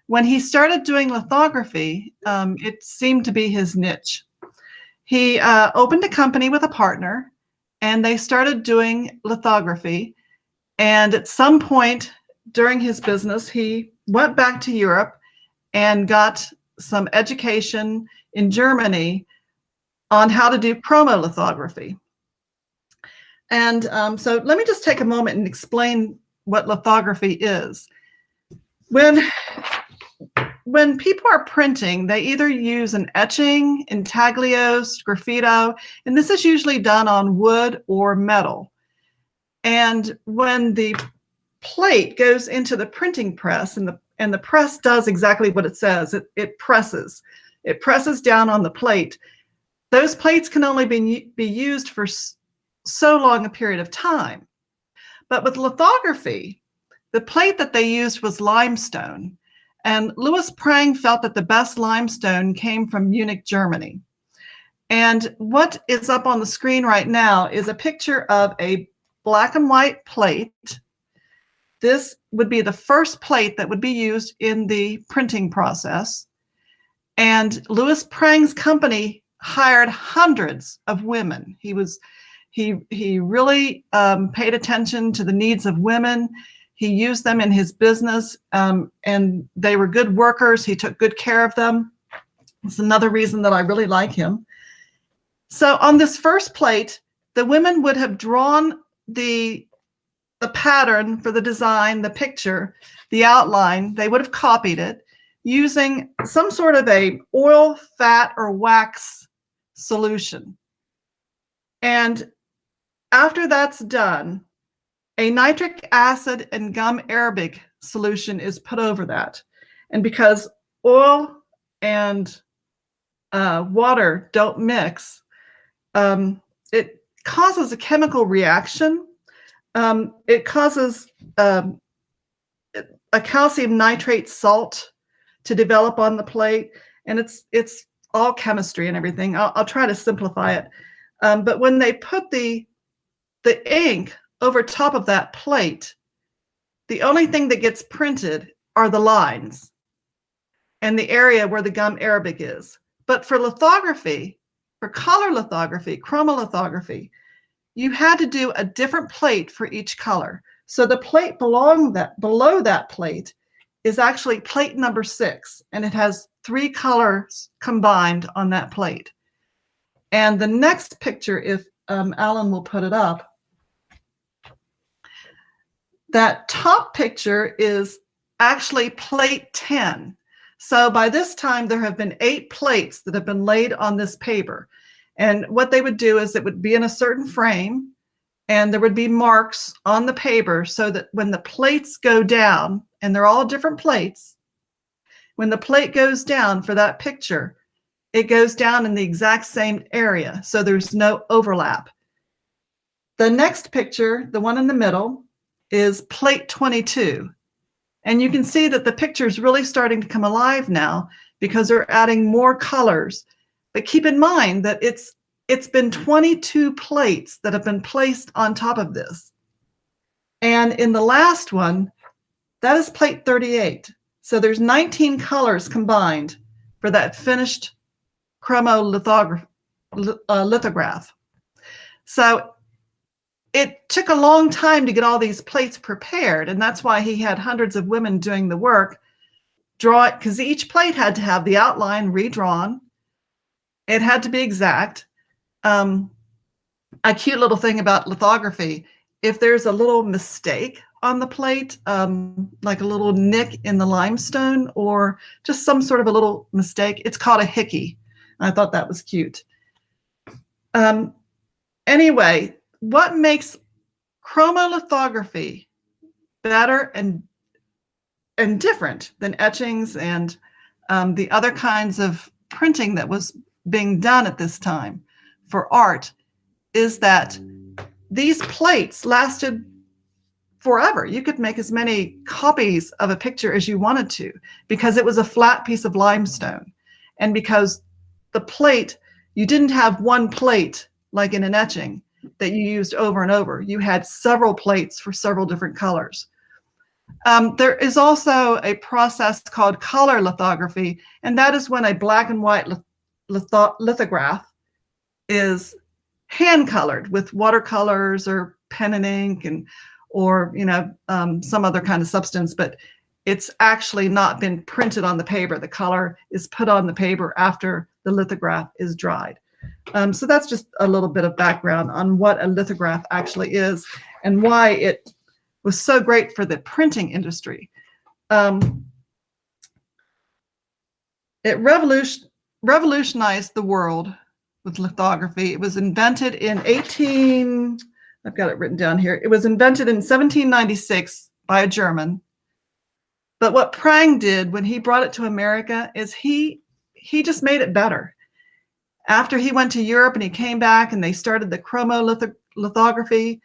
When he started doing lithography, it seemed to be his niche. He opened a company with a partner, and they started doing lithography. And at some point during his business, he went back to Europe and got some education in Germany on how to do promo lithography. And so let me just take a moment and explain what lithography is. When people are printing, they either use an etching, intaglio, sgraffito, and this is usually done on wood or metal. And when the plate goes into the printing press, and the press does exactly what it says, it presses. It presses down on the plate. Those plates can only be used for so long a period of time. But with lithography, the plate that they used was limestone. And Louis Prang felt that the best limestone came from Munich, Germany. And what is up on the screen right now is a picture of a black and white plate. This would be the first plate that would be used in the printing process. And Louis Prang's company hired hundreds of women. He really paid attention to the needs of women. He used them in his business, and they were good workers. He took good care of them. It's another reason that I really like him. So on this first plate, the women would have drawn the the pattern for the design, the picture, the outline. They would have copied it using some sort of a oil, fat, or wax solution. And after that's done, a nitric acid and gum arabic solution is put over that. And because oil and water don't mix, it causes a chemical reaction. It causes a calcium nitrate salt to develop on the plate, and it's all chemistry and everything. I'll try to simplify it. But when they put the ink over top of that plate, the only thing that gets printed are the lines and the area where the gum arabic is. But for lithography, for color lithography, chromolithography, you had to do a different plate for each color. So the plate below that plate is actually plate number 6, and it has 3 colors combined on that plate. And the next picture, if Alan will put it up, that top picture is actually plate 10. So by this time, there have been 8 plates that have been laid on this paper. And what they would do is it would be in a certain frame, and there would be marks on the paper so that when the plates go down, and they're all different plates, when the plate goes down for that picture, it goes down in the exact same area, so there's no overlap. The next picture, the one in the middle, is plate 22. And you can see that the picture is really starting to come alive now because they're adding more colors. But keep in mind that it's been 22 plates that have been placed on top of this. And in the last one, that is plate 38. So there's 19 colors combined for that finished chromolithograph. So it took a long time to get all these plates prepared, and that's why he had hundreds of women doing the work, draw it, because each plate had to have the outline redrawn. It had to be exact. A cute little thing about lithography, if there's a little mistake on the plate, like a little nick in the limestone or just some sort of a little mistake, it's called a hickey. I thought that was cute. Anyway, what makes chromolithography better and different than etchings and the other kinds of printing that was being done at this time for art is that these plates lasted forever. You could make as many copies of a picture as you wanted to because it was a flat piece of limestone. And because the plate, you didn't have one plate like in an etching that you used over and over. You had several plates for several different colors. There is also a process called color lithography, and that is when a black and white lithograph is hand colored with watercolors or pen and ink or some other kind of substance, but it's actually not been printed on the paper. The color is put on the paper after the lithograph is dried. So that's just a little bit of background on what a lithograph actually is and why it was so great for the printing industry. It revolutionized the world with lithography. It was invented in I've got it written down here. It was invented in 1796 by a German. But what Prang did when he brought it to America is he just made it better. After he went to Europe and he came back and they started the chromolithography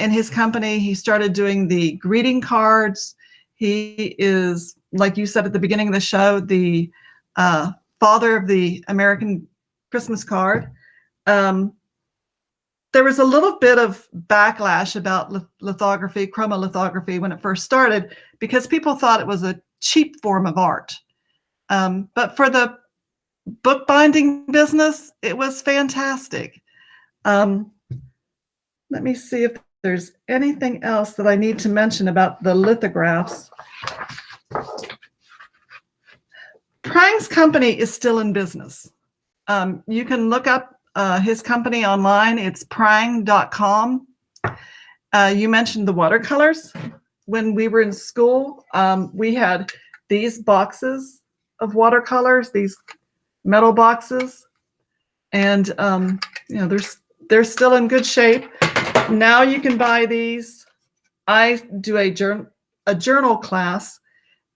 in his company, he started doing the greeting cards. He is, like you said at the beginning of the show, the father of the American Christmas card. There was a little bit of backlash about lithography, chromolithography, when it first started because people thought it was a cheap form of art. But for the bookbinding business, it was fantastic. Let me see if there's anything else that I need to mention about the lithographs. Prang's company is still in business. You can look up his company online. It's prang.com. You mentioned the watercolors. When we were in school, we had these boxes of watercolors, these metal boxes, and they're still in good shape. Now you can buy these. I do a journal class,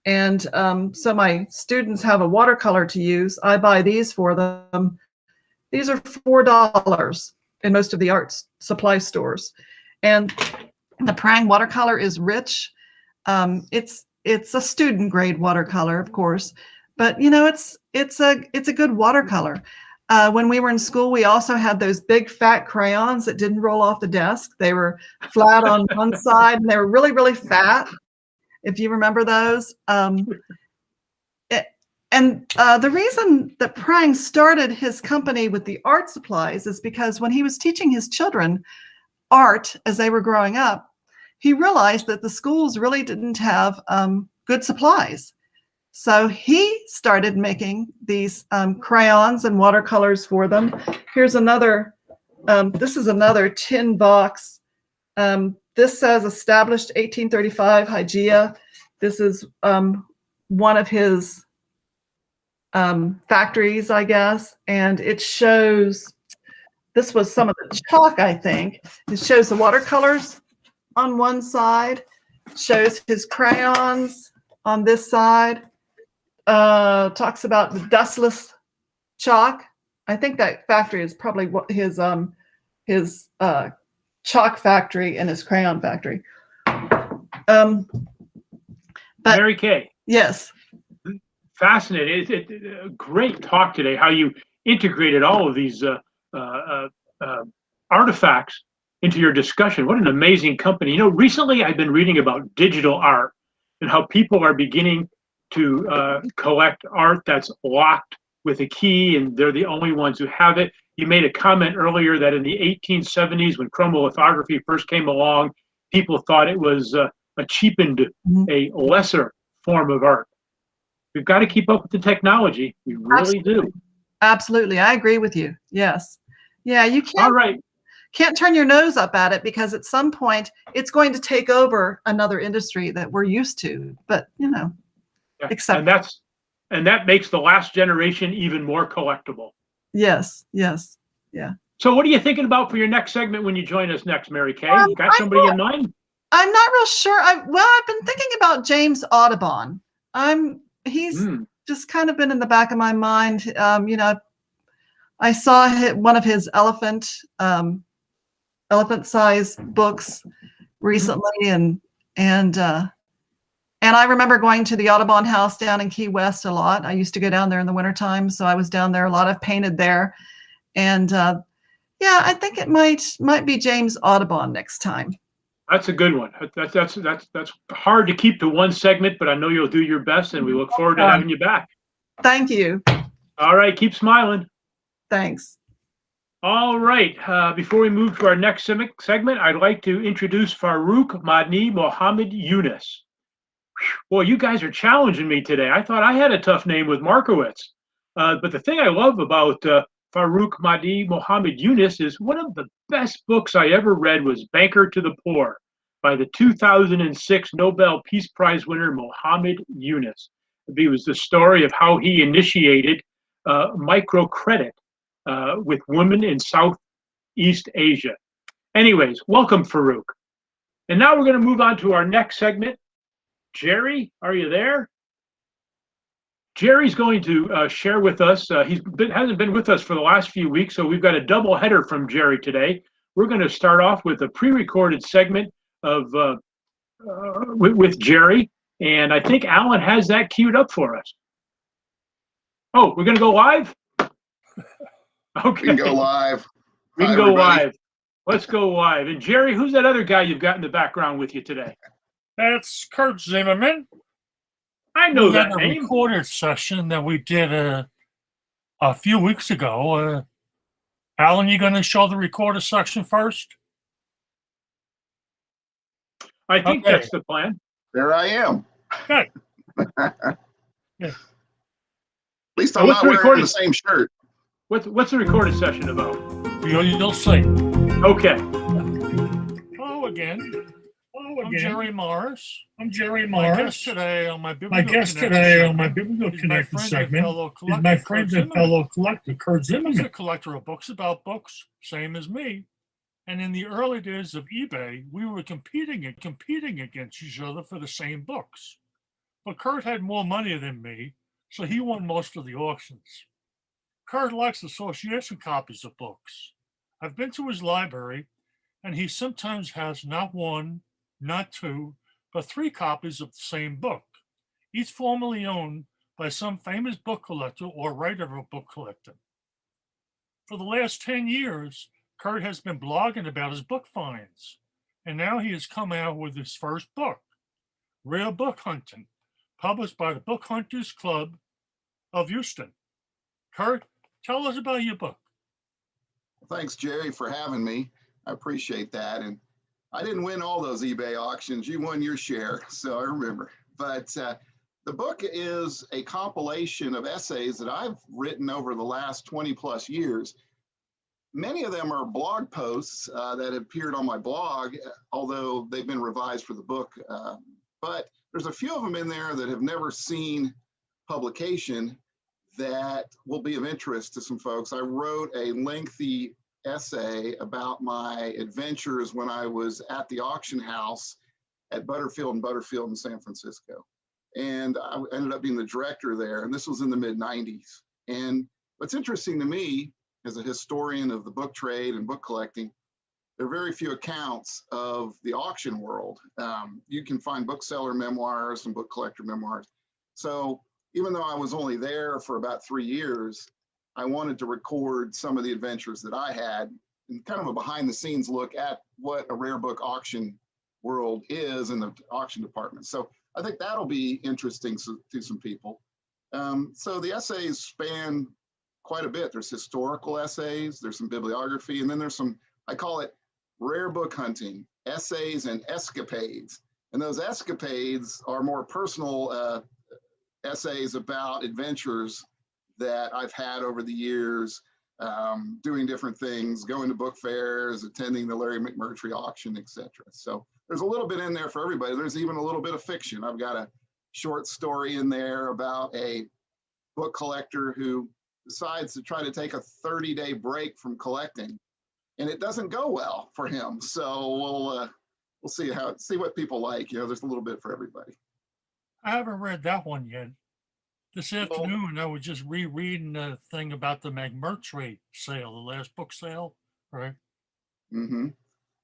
and so my students have a watercolor to use. I buy these for them. These are $4 in most of the art supply stores, and the Prang watercolor is rich. It's a student grade watercolor, of course, but it's a good watercolor. When we were in school, we also had those big fat crayons that didn't roll off the desk. They were flat on one side, and they were really, really fat, if you remember those. The reason that Prang started his company with the art supplies is because when he was teaching his children art as they were growing up, he realized that the schools really didn't have good supplies. So he started making these crayons and watercolors for them. Here's another, this is another tin box. This says established 1835 Hygeia. This is one of his factories, I guess. And it shows, this was some of the chalk, I think. It shows the watercolors on one side, shows his crayons on this side. Talks about the dustless chalk. I think that factory is probably what his chalk factory and his crayon factory. But Mary Kay. Yes. Fascinating. It's a great talk today, how you integrated all of these artifacts into your discussion. What an amazing company. Recently I've been reading about digital art and how people are beginning to collect art that's locked with a key, and they're the only ones who have it. You made a comment earlier that in the 1870s, when chromolithography first came along, people thought it was a cheapened, a lesser form of art. We've got to keep up with the technology. We really do. Absolutely. I agree with you. Yes. Yeah, you can't. All right. Can't turn your nose up at it, because at some point it's going to take over another industry that we're used to. But Yeah. And that makes the last generation even more collectible. Yes. Yes. Yeah. So what are you thinking about for your next segment when you join us next, Mary Kay? You got somebody in mind? I'm not real sure. I've been thinking about James Audubon. He's just kind of been in the back of my mind. I saw one of his elephant-sized books recently, and I remember going to the Audubon House down in Key West a lot. I used to go down there in the wintertime, so I was down there a lot. I've painted there, and yeah, I think it might be James Audubon next time. That's a good one. That's hard to keep to one segment, but I know you'll do your best, and we look forward to having you back. Thank you. All right, keep smiling. Thanks. All right. Before we move to our next segment, I'd like to introduce Farouk Madni Mohammed Yunus. Boy, you guys are challenging me today. I thought I had a tough name with Markowitz. But the thing I love about Farouk Madni Mohammed Yunus is one of the best books I ever read was Banker to the Poor by the 2006 Nobel Peace Prize winner Mohammed Yunus. It was the story of how he initiated microcredit with women in Southeast Asia. Anyways, welcome, Farouk. And now we're going to move on to our next segment. Jerry, are you there? Jerry's going to share with us. Hasn't been with us for the last few weeks, so we've got a double header from Jerry today. We're going to start off with a pre-recorded segment of with Jerry, and I think Alan has that queued up for us. Oh, we're going to go live? Okay. We can go live. We can go live. Let's go live. And Jerry, who's that other guy you've got in the background with you today? That's Kurt Zimmerman. I know that a name. Recorded session that we did a few weeks ago. Alan, you going to show the recorded section first? I think that's the plan. There I am. Good. At least I'm not wearing the same shirt. What's the recorded session about? You'll see. Okay. Oh, again. I'm Jerry Morris. I'm Jerry My Morris. guest today on my My Biblical guest Connection today on my segment Biblical is my Connection friend and segment fellow is collector, my Kurt friend and Zimmerman. fellow collector, Kurt He's Zimmerman. a collector of books about books, same as me. And in the early days of eBay, we were competing against each other for the same books. But Kurt had more money than me, so he won most of the auctions. Kurt likes association copies of books. I've been to his library, and he sometimes has not one, not two, but 3 copies of the same book, each formerly owned by some famous book collector or writer of book collecting. For the last 10 years, Kurt has been blogging about his book finds, and now he has come out with his first book, Rare Book Hunting, published by the Book Hunters Club of Houston. Kurt, tell us about your book. Thanks, Jerry, for having me. I appreciate that. And I didn't win all those eBay auctions. You won your share, so I remember. But the book is a compilation of essays that I've written over the last 20 plus years. Many of them are blog posts that appeared on my blog, although they've been revised for the book. But there's a few of them in there that have never seen publication that will be of interest to some folks. I wrote a lengthy essay about my adventures when I was at the auction house at Butterfield in San Francisco. And I ended up being the director there, and this was in the mid-90s. And what's interesting to me as a historian of the book trade and book collecting, there are very few accounts of the auction world. You can find bookseller memoirs and book collector memoirs. So even though I was only there for about 3 years, I wanted to record some of the adventures that I had and kind of a behind the scenes look at what a rare book auction world is in the auction department. So I think that'll be interesting to some people. So the essays span quite a bit. There's historical essays, there's some bibliography, and then there's some, I call it rare book hunting, essays and escapades. And those escapades are more personal essays about adventures that I've had over the years, doing different things, going to book fairs, attending the Larry McMurtry auction, etc. So there's a little bit in there for everybody. There's even a little bit of fiction. I've got a short story in there about a book collector who decides to try to take a 30-day break from collecting, and it doesn't go well for him. So we'll see what people like. You know, there's a little bit for everybody. I haven't read that one yet. This afternoon, I was just rereading the thing about the McMurtry sale, the last book sale, right? Mm-hmm.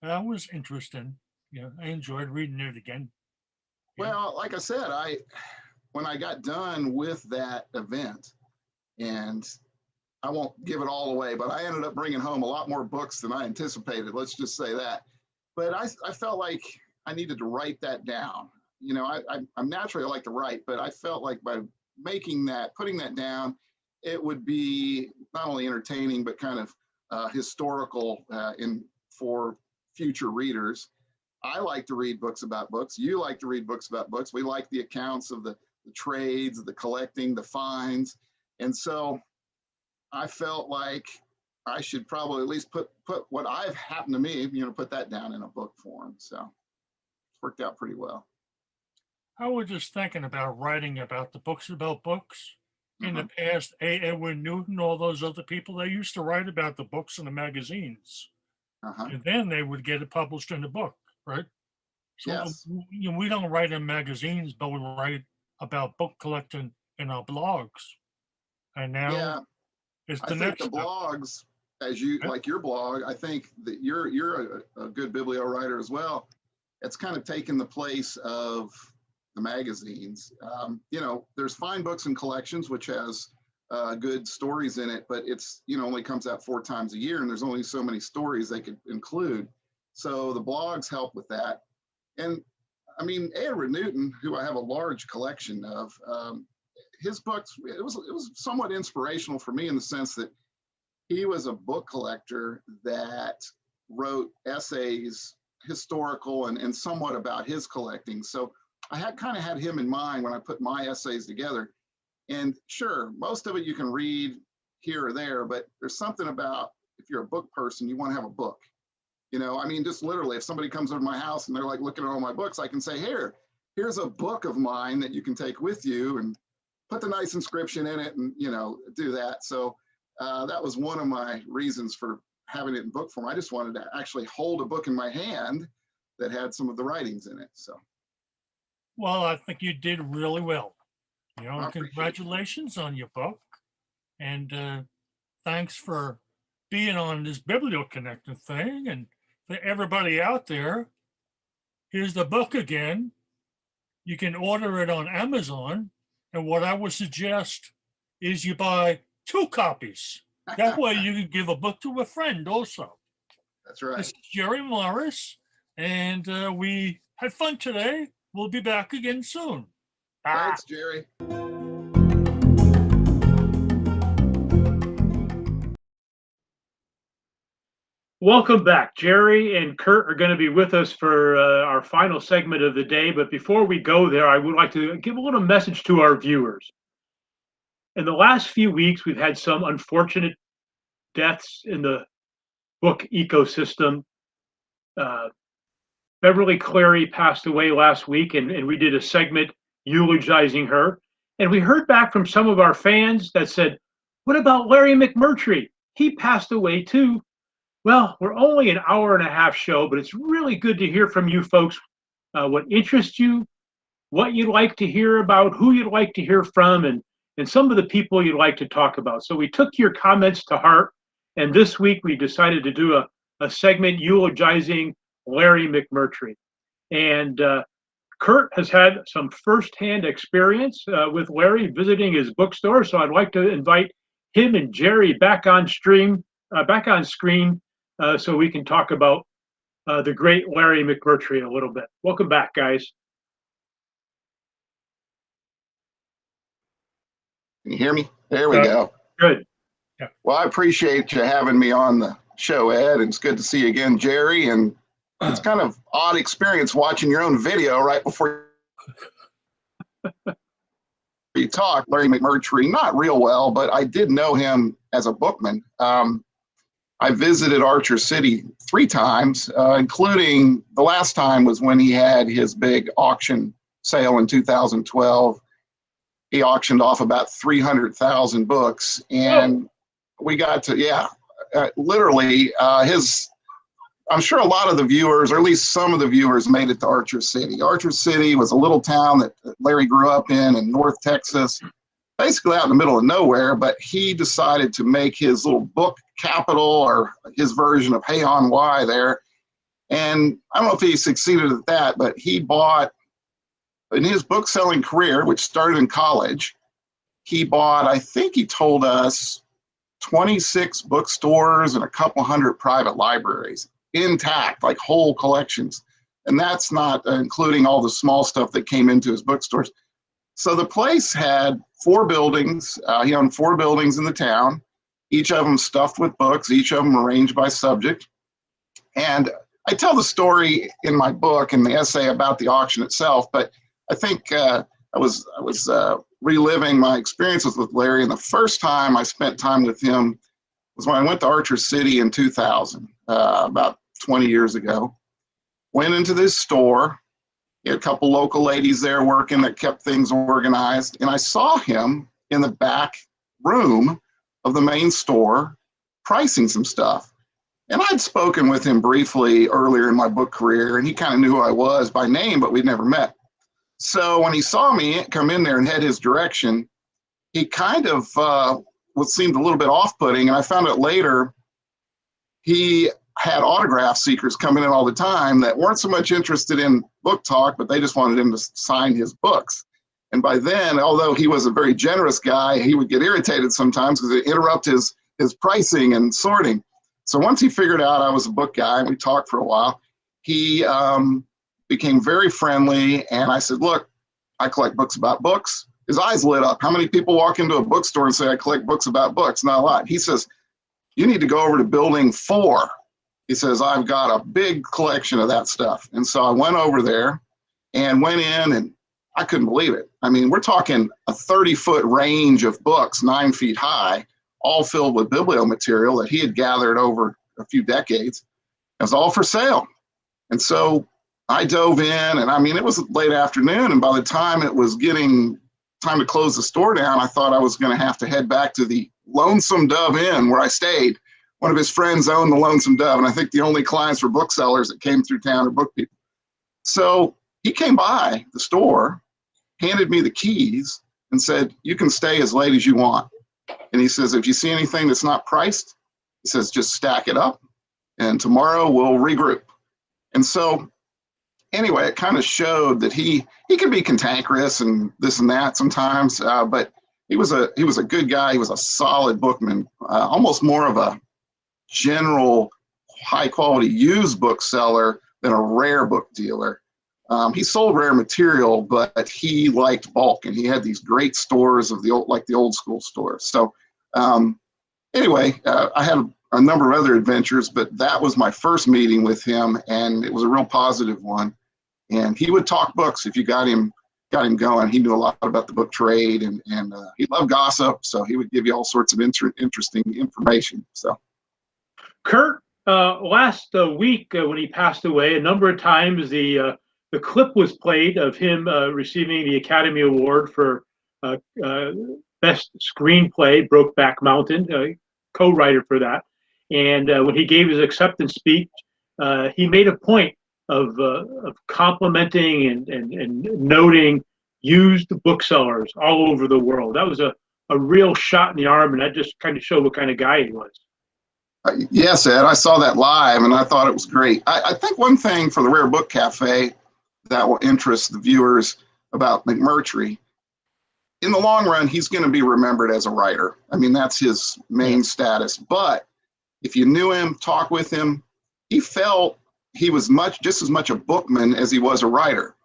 That was interesting. Yeah, I enjoyed reading it again. Well, like I said, when I got done with that event, and I won't give it all away, but I ended up bringing home a lot more books than I anticipated. Let's just say that. But I felt like I needed to write that down. You know, I'm naturally, I like to write, but I felt like by putting that down, it would be not only entertaining, but kind of historical for future readers. I like to read books about books. You like to read books about books. We like the accounts of the trades, the collecting, the finds. And so I felt like I should probably at least put what I've happened to me, put that down in a book form. So it's worked out pretty well. I was just thinking about writing about the books about books. In the past, A. Edwin Newton, all those other people, they used to write about the books in the magazines. And then they would get it published in the book, right? So yes. We don't write in magazines, but we write about book collecting in our blogs. And now it's the next step. Blogs, as you like your blog, I think that you're a good biblio writer as well. It's kind of taken the place of the magazines. There's fine books and collections, which has good stories in it, but it's, only comes out 4 times a year, and there's only so many stories they could include. So the blogs help with that. And I mean, Edward Newton, who I have a large collection of, his books, it was somewhat inspirational for me in the sense that he was a book collector that wrote essays, historical and somewhat about his collecting. So I had kind of had him in mind when I put my essays together. And sure, most of it you can read here or there, but there's something about, if you're a book person, you want to have a book. I mean, just literally, if somebody comes over to my house and they're like looking at all my books, I can say, here's a book of mine that you can take with you and put the nice inscription in it and, do that. So that was one of my reasons for having it in book form. I just wanted to actually hold a book in my hand that had some of the writings in it. So. Well, I think you did really well. I appreciate it. Congratulations on your book. And thanks for being on this BiblioConnector thing. And for everybody out there, here's the book again. You can order it on Amazon. And what I would suggest is you buy 2 copies. That way you can give a book to a friend also. That's right. This is Jerry Morris, and we had fun today. We'll be back again soon. Bye. Thanks, Jerry. Welcome back. Jerry and Kurt are going to be with us for our final segment of the day. But before we go there, I would like to give a little message to our viewers. In the last few weeks, we've had some unfortunate deaths in the book ecosystem. Beverly Cleary passed away last week, and we did a segment eulogizing her. And we heard back from some of our fans that said, what about Larry McMurtry? He passed away too. Well, we're only an hour and a half show, but it's really good to hear from you folks what interests you, what you'd like to hear about, who you'd like to hear from, and some of the people you'd like to talk about. So we took your comments to heart, and this week we decided to do a segment eulogizing Larry McMurtry. And Kurt has had some firsthand experience with Larry visiting his bookstore, so I'd like to invite him and Jerry back on screen, so we can talk about the great Larry McMurtry a little bit. Welcome back, guys. Can you hear me? There we go. Good. Yeah. Well, I appreciate you having me on the show, Ed. And it's good to see you again, Jerry. And it's kind of odd experience watching your own video right before you talk. Larry McMurtry, not real well, but I did know him as a bookman. I visited Archer City 3 times, including the last time was when he had his big auction sale in 2012. He auctioned off about 300,000 books, and we got to, literally I'm sure a lot of the viewers, or at least some of the viewers, made it to Archer City. Archer City was a little town that Larry grew up in North Texas, basically out in the middle of nowhere, but he decided to make his little book capital, or his version of Hay on Wye there. And I don't know if he succeeded at that, but he bought, in his book selling career, which started in college, he bought, I think he told us, 26 bookstores and a couple hundred private libraries, intact, like whole collections. And that's not including all the small stuff that came into his bookstores. So the place had 4 buildings. He owned 4 buildings in the town, each of them stuffed with books, each of them arranged by subject. And I tell the story in my book and the essay about the auction itself, but I think I was reliving my experiences with Larry. And the first time I spent time with him was when I went to Archer City in 2000, about 20 years ago. Went into this store. He had a couple local ladies there working that kept things organized. And I saw him in the back room of the main store pricing some stuff. And I'd spoken with him briefly earlier in my book career, and he kind of knew who I was by name, but we'd never met. So when he saw me come in there and head his direction, he kind of seemed a little bit off-putting. And I found out later he had autograph seekers coming in all the time that weren't so much interested in book talk, but they just wanted him to sign his books. And by then, although he was a very generous guy, he would get irritated sometimes because it interrupted his pricing and sorting. So once he figured out I was a book guy and we talked for a while, he became very friendly. And I said, look, I collect books about books. His eyes lit up. How many people walk into a bookstore and say, I collect books about books? Not a lot. He says, you need to go over to building 4. He says, I've got a big collection of that stuff. And so I went over there and went in, and I couldn't believe it. I mean, we're talking a 30-foot range of books, 9 feet high, all filled with bibliomaterial that he had gathered over a few decades. It was all for sale. And so I dove in, and I mean, it was late afternoon, and by the time it was getting time to close the store down, I thought I was going to have to head back to the Lonesome Dove Inn where I stayed. One of his friends owned the Lonesome Dove, and I think the only clients were booksellers that came through town are book people. So he came by the store, handed me the keys, and said, "You can stay as late as you want." And he says, "If you see anything that's not priced," he says, "just stack it up, and tomorrow we'll regroup." And so anyway, it kind of showed that he could be cantankerous and this and that sometimes, but he was a good guy. He was a solid bookman, almost more of a general high quality used bookseller than a rare book dealer. He sold rare material, but he liked bulk, and he had these great stores of the old school stores. So anyway, I had a number of other adventures, but that was my first meeting with him, and it was a real positive one. And he would talk books if you got him going. He knew a lot about the book trade, and he loved gossip, so he would give you all sorts of interesting information. So, Kurt, last week when he passed away, a number of times the clip was played of him receiving the Academy Award for Best Screenplay, Brokeback Mountain, co-writer for that. And when he gave his acceptance speech, he made a point of complimenting and noting used booksellers all over the world. That was a real shot in the arm, and that just kind of showed what kind of guy he was. Yes, Ed, I saw that live, and I thought it was great. I think one thing for the Rare Book Cafe that will interest the viewers about McMurtry, in the long run, he's going to be remembered as a writer. I mean, that's his main status. But if you knew him, talked with him, he felt he was just as much a bookman as he was a writer.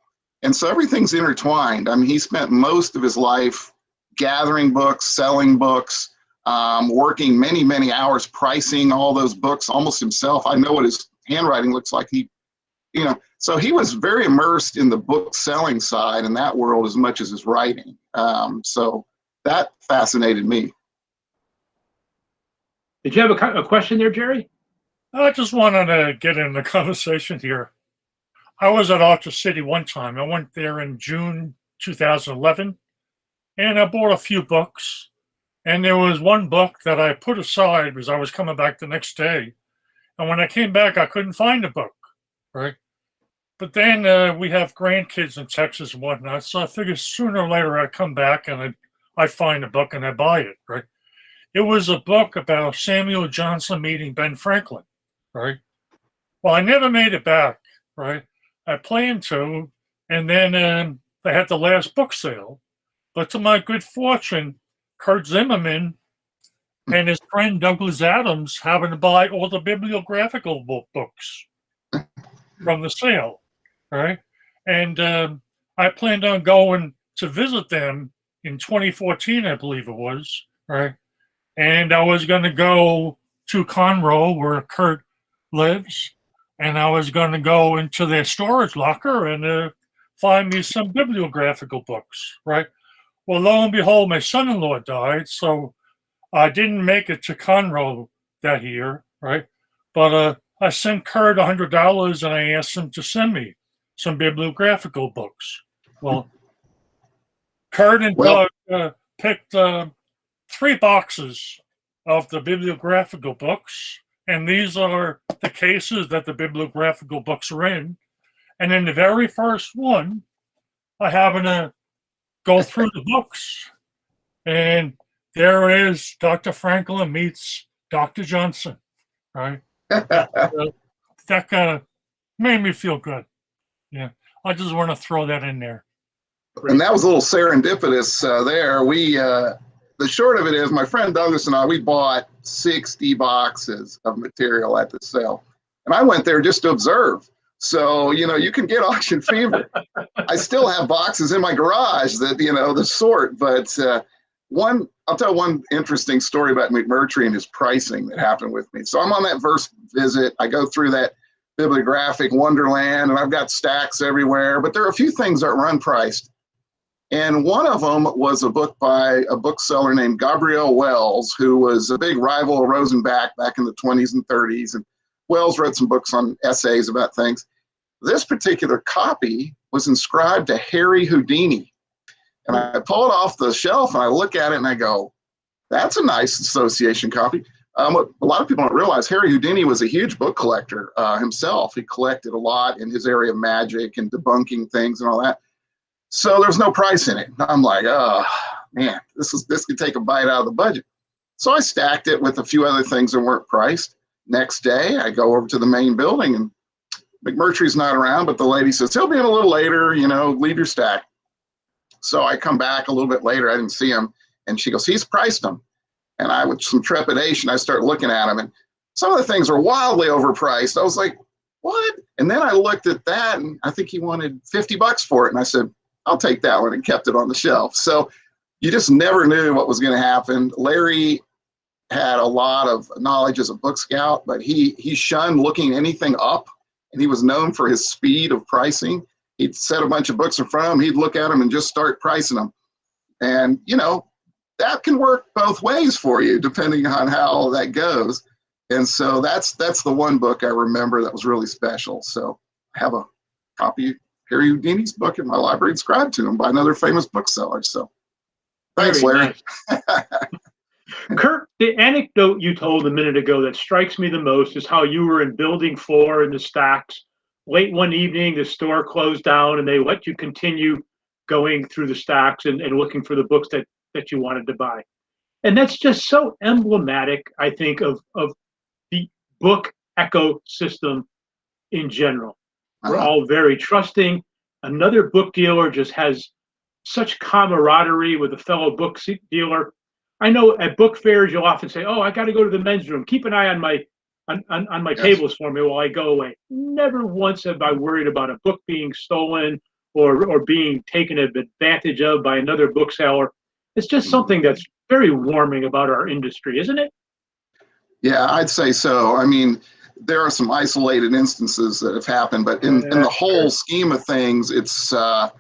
And so everything's intertwined. I mean, he spent most of his life gathering books, selling books, working many, many hours pricing all those books almost himself. I know what his handwriting looks like. So he was very immersed in the book selling side in that world as much as his writing. So that fascinated me. Did you have a question there, Jerry? I just wanted to get in the conversation here. I was at Archer City one time. I went there in June 2011, and I bought a few books. And there was one book that I put aside because I was coming back the next day. And when I came back, I couldn't find the book, right? But then we have grandkids in Texas and whatnot, so I figured sooner or later I'd come back and I'd find the book and I'd buy it, right? It was a book about Samuel Johnson meeting Ben Franklin, right? Well, I never made it back, right? I planned to, and then they had the last book sale. But to my good fortune, Kurt Zimmerman and his friend Douglas Adams happened to buy all the bibliographical books from the sale, right? And I planned on going to visit them in 2014, I believe it was, right? And I was going to go to Conroe, where Kurt lives, and I was going to go into their storage locker and find me some bibliographical books, right? Well, lo and behold, my son-in-law died, so I didn't make it to Conroe that year, right? But I sent Kurt $100, and I asked him to send me some bibliographical books. Well, Kurt and Doug picked 3 boxes of the bibliographical books, and these are the cases that the bibliographical books are in. And in the very first one, I happen to go through the books, and there is Dr. Franklin meets Dr. Johnson, right? That kind of made me feel good. Yeah, I just want to throw that in there. And that was a little serendipitous there. The short of it is, my friend Douglas and I, we bought 60 boxes of material at the sale. And I went there just to observe. So, you can get auction fever. I still have boxes in my garage that, the sort. But I'll tell one interesting story about McMurtry and his pricing that happened with me. So I'm on that first visit. I go through that bibliographic wonderland, and I've got stacks everywhere. But there are a few things that run priced. And one of them was a book by a bookseller named Gabriel Wells, who was a big rival of Rosenbach back in the 20s and 30s. And Wells wrote some books on essays about things. This particular copy was inscribed to Harry Houdini. And I pull it off the shelf and I look at it and I go, that's a nice association copy. What a lot of people don't realize, Harry Houdini was a huge book collector himself. He collected a lot in his area of magic and debunking things and all that. So there's no price in it. I'm like, oh man, this could take a bite out of the budget. So I stacked it with a few other things that weren't priced. Next day, I go over to the main building and McMurtry's not around, but the lady says, he'll be in a little later, leave your stack. So I come back a little bit later, I didn't see him, and she goes, he's priced them. And I, with some trepidation, I start looking at him, and some of the things are wildly overpriced. I was like, what? And then I looked at that, and I think he wanted $50 for it. And I said, I'll take that one, and kept it on the shelf. So you just never knew what was going to happen. Larry had a lot of knowledge as a book scout, but he shunned looking anything up, and he was known for his speed of pricing. He'd set a bunch of books in front of him, he'd look at them and just start pricing them. And, that can work both ways for you, depending on how that goes. And so that's the one book I remember that was really special. So I have a copy of Harry Houdini's book in my library inscribed to him by another famous bookseller. So thanks, Larry. Nice. Kurt, the anecdote you told a minute ago that strikes me the most is how you were in building 4 in the stacks. Late one evening, the store closed down and they let you continue going through the stacks and looking for the books that you wanted to buy. And that's just so emblematic, I think, of the book ecosystem in general. We're all very trusting. Another book dealer just has such camaraderie with a fellow book dealer. I know at book fairs, you'll often say, oh, I got to go to the men's room. Keep an eye on my yes. tables for me while I go away. Never once have I worried about a book being stolen or being taken advantage of by another bookseller. It's just something that's very warming about our industry, isn't it? Yeah, I'd say so. I mean, there are some isolated instances that have happened, but in the whole scheme of things, it's a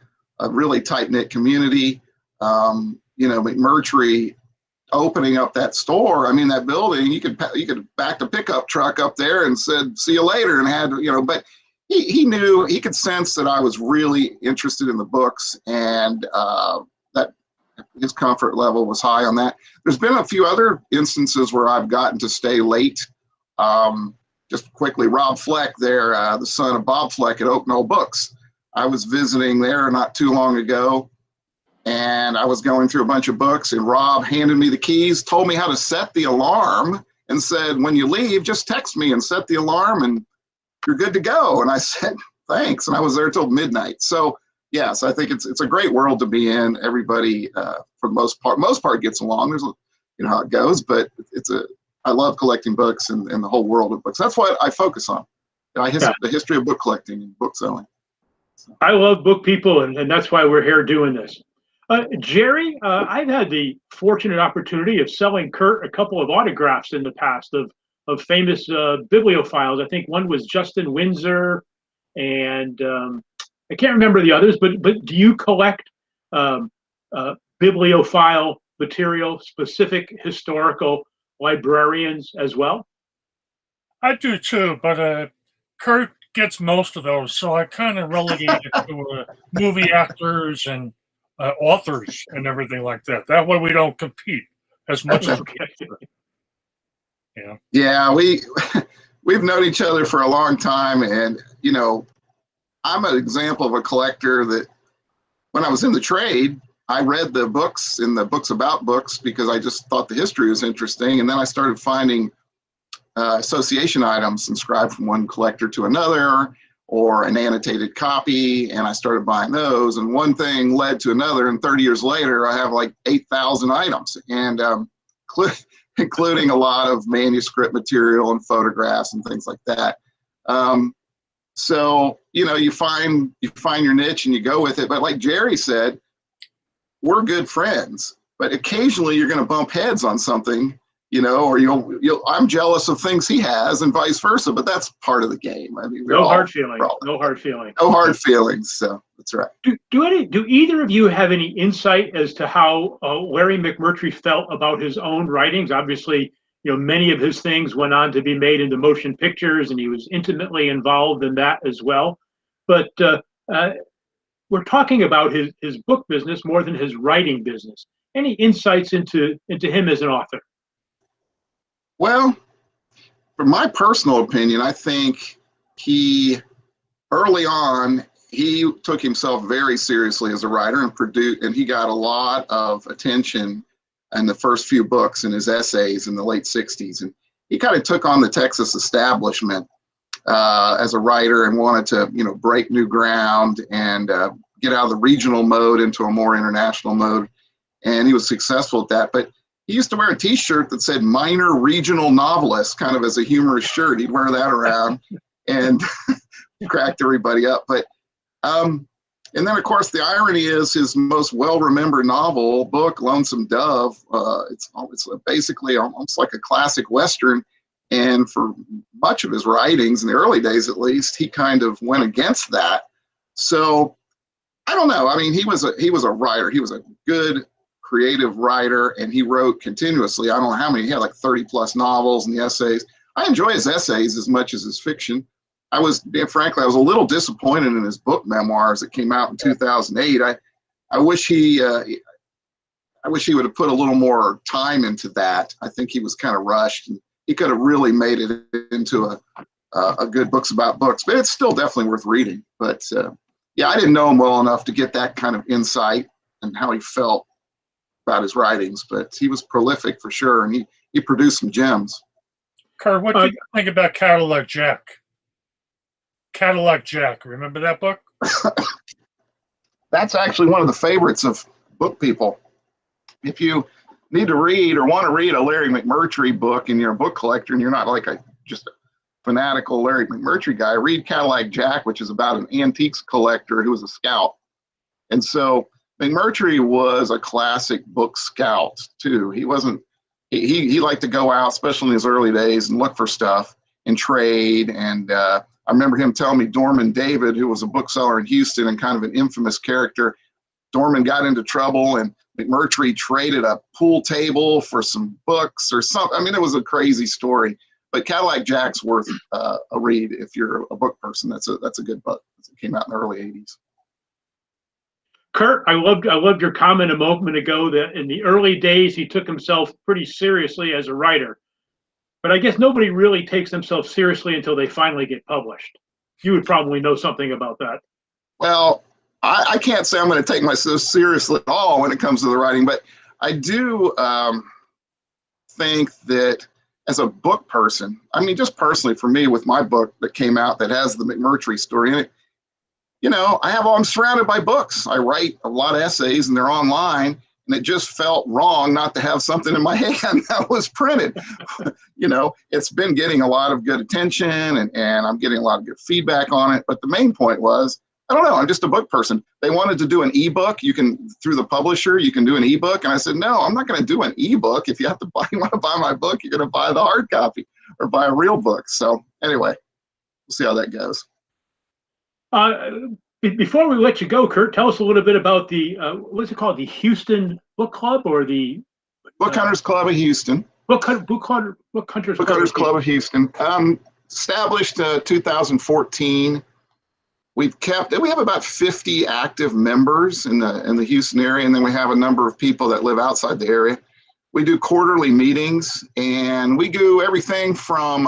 really tight-knit community. McMurtry opening up that store, I mean, that building, you could back the pickup truck up there and said, see you later, and had, but he knew, he could sense that I was really interested in the books, and that his comfort level was high on that. There's been a few other instances where I've gotten to stay late. Just quickly, Rob Fleck there, the son of Bob Fleck at Oak Knoll Books. I was visiting there not too long ago, and I was going through a bunch of books, and Rob handed me the keys, told me how to set the alarm, and said, when you leave, just text me and set the alarm, and you're good to go. And I said, thanks. And I was there till midnight. So yes, I think it's a great world to be in. Everybody, for the most part gets along. There's, how it goes, but I love collecting books and the whole world of books. That's what I focus on. The history of book collecting and book selling. So. I love book people, and that's why we're here doing this. Jerry, I've had the fortunate opportunity of selling Kurt a couple of autographs in the past of famous bibliophiles. I think one was Justin Windsor, and I can't remember the others. But do you collect bibliophile material, specific historical librarians as well? I do too, but Kurt gets most of those, so I kind of relegate it to movie actors and authors and everything like that. That way we don't compete as much as we can. Yeah. Yeah, we've known each other for a long time, and I'm an example of a collector that when I was in the trade, I read the books and the books about books because I just thought the history was interesting, and then I started finding association items inscribed from one collector to another, or an annotated copy, and I started buying those, and one thing led to another, and 30 years later I have like 8,000 items, and including a lot of manuscript material and photographs and things like that. So you find your niche and you go with it, but like Jerry said, we're good friends, but occasionally you're going to bump heads on something, or I'm jealous of things he has and vice versa, but that's part of the game. I mean, no hard feelings. No hard feelings. So that's right. Do either of you have any insight as to how Larry McMurtry felt about his own writings? Obviously, many of his things went on to be made into motion pictures, and he was intimately involved in that as well. But we're talking about his book business more than his writing business. Any insights into him as an author? Well, from my personal opinion, I think early on, he took himself very seriously as a writer and he got a lot of attention in the first few books in his essays in the late 60s. And he kind of took on the Texas establishment as a writer and wanted to, break new ground and get out of the regional mode into a more international mode. And he was successful at that. But he used to wear a T-shirt that said minor regional novelist, kind of as a humorous shirt. He'd wear that around and cracked everybody up. But and then, of course, the irony is his most well-remembered book, Lonesome Dove. It's basically almost like a classic Western. And for much of his writings, in the early days at least, he kind of went against that. So I don't know. I mean, he was a writer. He was a good, creative writer, and he wrote continuously. I don't know how many. He had like 30 plus novels and the essays. I enjoy his essays as much as his fiction. Frankly, I was a little disappointed in his book memoirs that came out in 2008. I wish he would have put a little more time into that. I think he was kind of rushed, and he could have really made it into a good books about books. But it's still definitely worth reading. But yeah, I didn't know him well enough to get that kind of insight and how he felt about his writings. But he was prolific for sure, and he produced some gems. Kurt, what do you think about Cadillac Jack? Cadillac Jack, remember that book? That's actually one of the favorites of book people. If you need to read or want to read a Larry McMurtry book and you're a book collector and you're not like just a fanatical Larry McMurtry guy, read Cadillac Jack, which is about an antiques collector who was a scout. And so McMurtry was a classic book scout too. He liked to go out, especially in his early days, and look for stuff and trade. And I remember him telling me Dorman David, who was a bookseller in Houston and kind of an infamous character, Dorman got into trouble and McMurtry traded a pool table for some books or something. I mean, it was a crazy story. But Cadillac Jack's worth a read if you're a book person. That's a good book. It came out in the early 80s. Kurt, I loved your comment a moment ago that in the early days he took himself pretty seriously as a writer. But I guess nobody really takes themselves seriously until they finally get published. You would probably know something about that. Well, I can't say I'm going to take myself seriously at all when it comes to the writing, but I do think that as a book person, I mean, just personally for me with my book that came out that has the McMurtry story in it, I'm surrounded by books. I write a lot of essays and they're online. And it just felt wrong not to have something in my hand that was printed. It's been getting a lot of good attention and I'm getting a lot of good feedback on it. But the main point was, I don't know, I'm just a book person. They wanted to do an ebook. Through the publisher, you can do an ebook. And I said, no, I'm not going to do an ebook. If you want to buy my book, you're going to buy the hard copy or buy a real book. So anyway, we'll see how that goes. Before we let you go, Kurt, tell us a little bit about the what's it called, the Houston Book Club or the Book Hunters Club of Houston. Book Hunters Club of Houston. Established 2014. We have about 50 active members in the Houston area, and then we have a number of people that live outside the area. We do quarterly meetings, and we do everything from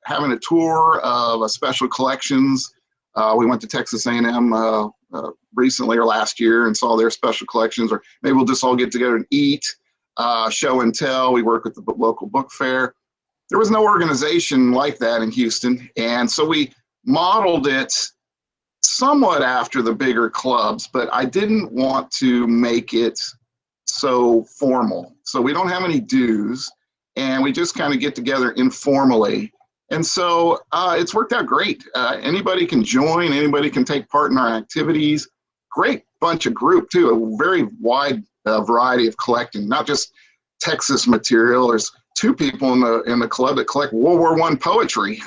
having a tour of special collections. We went to Texas A&M recently or last year and saw their special collections, or maybe we'll just all get together and eat, show and tell. We work with the local book fair. There was no organization like that in Houston, and so we modeled it somewhat after the bigger clubs, but I didn't want to make it so formal. So we don't have any dues, and we just kind of get together informally. And so it's worked out great. Anybody can join, anybody can take part in our activities. Great bunch of group too, a very wide variety of collecting, not just Texas material. There's 2 people in the club that collect World War I poetry.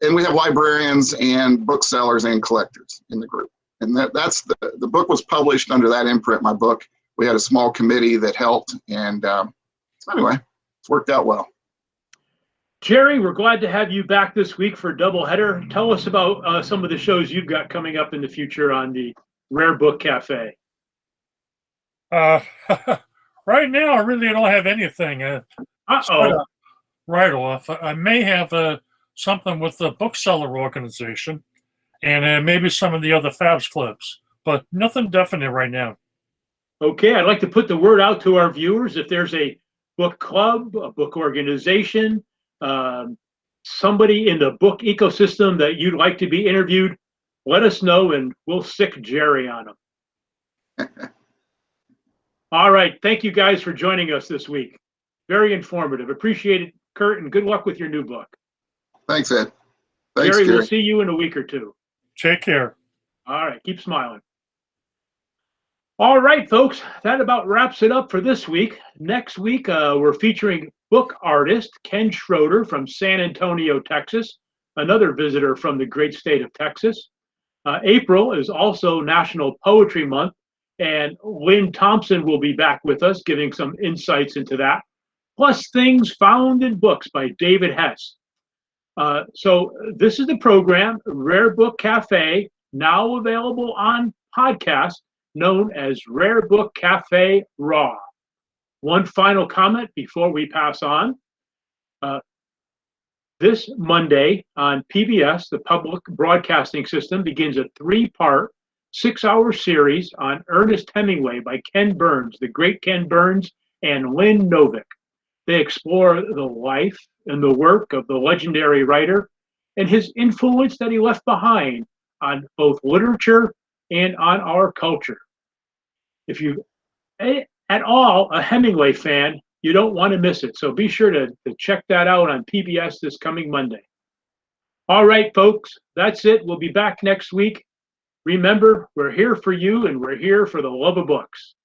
And we have librarians and booksellers and collectors in the group. And that's the book was published under that imprint, my book, we had a small committee that helped. And so anyway, it's worked out well. Jerry, we're glad to have you back this week for a doubleheader. Tell us about some of the shows you've got coming up in the future on the Rare Book Cafe. Right now, I really don't have anything. Uh-oh. Right off. I may have something with the bookseller organization and maybe some of the other Fabs clubs, but nothing definite right now. Okay, I'd like to put the word out to our viewers. If there's a book club, a book organization, somebody in the book ecosystem that you'd like to be interviewed, let us know and we'll sick Jerry on them. All right. Thank you guys for joining us this week. Very informative. Appreciate it, Kurt, and good luck with your new book. Thanks, Ed. Thanks, Jerry, Jerry. we'll see you in a week or two. Take care. All right. Keep smiling. All right, folks, that about wraps it up for this week. Next week, we're featuring book artist Ken Schroeder from San Antonio, Texas, another visitor from the great state of Texas. April is also National Poetry Month, and Lynn Thompson will be back with us, giving some insights into that, plus things found in books by David Hess. So this is the program, Rare Book Cafe, now available on podcast, known as Rare Book Cafe Raw. One final comment before we pass on. This Monday on PBS, the Public Broadcasting System, begins a 3-part, 6-hour series on Ernest Hemingway by Ken Burns, the great Ken Burns, and Lynn Novick. They explore the life and the work of the legendary writer and his influence that he left behind on both literature and on our culture. If you at all a Hemingway fan, you don't want to miss it. So be sure to check that out on PBS this coming Monday. All right, folks, that's it. We'll be back next week. Remember, we're here for you and we're here for the love of books.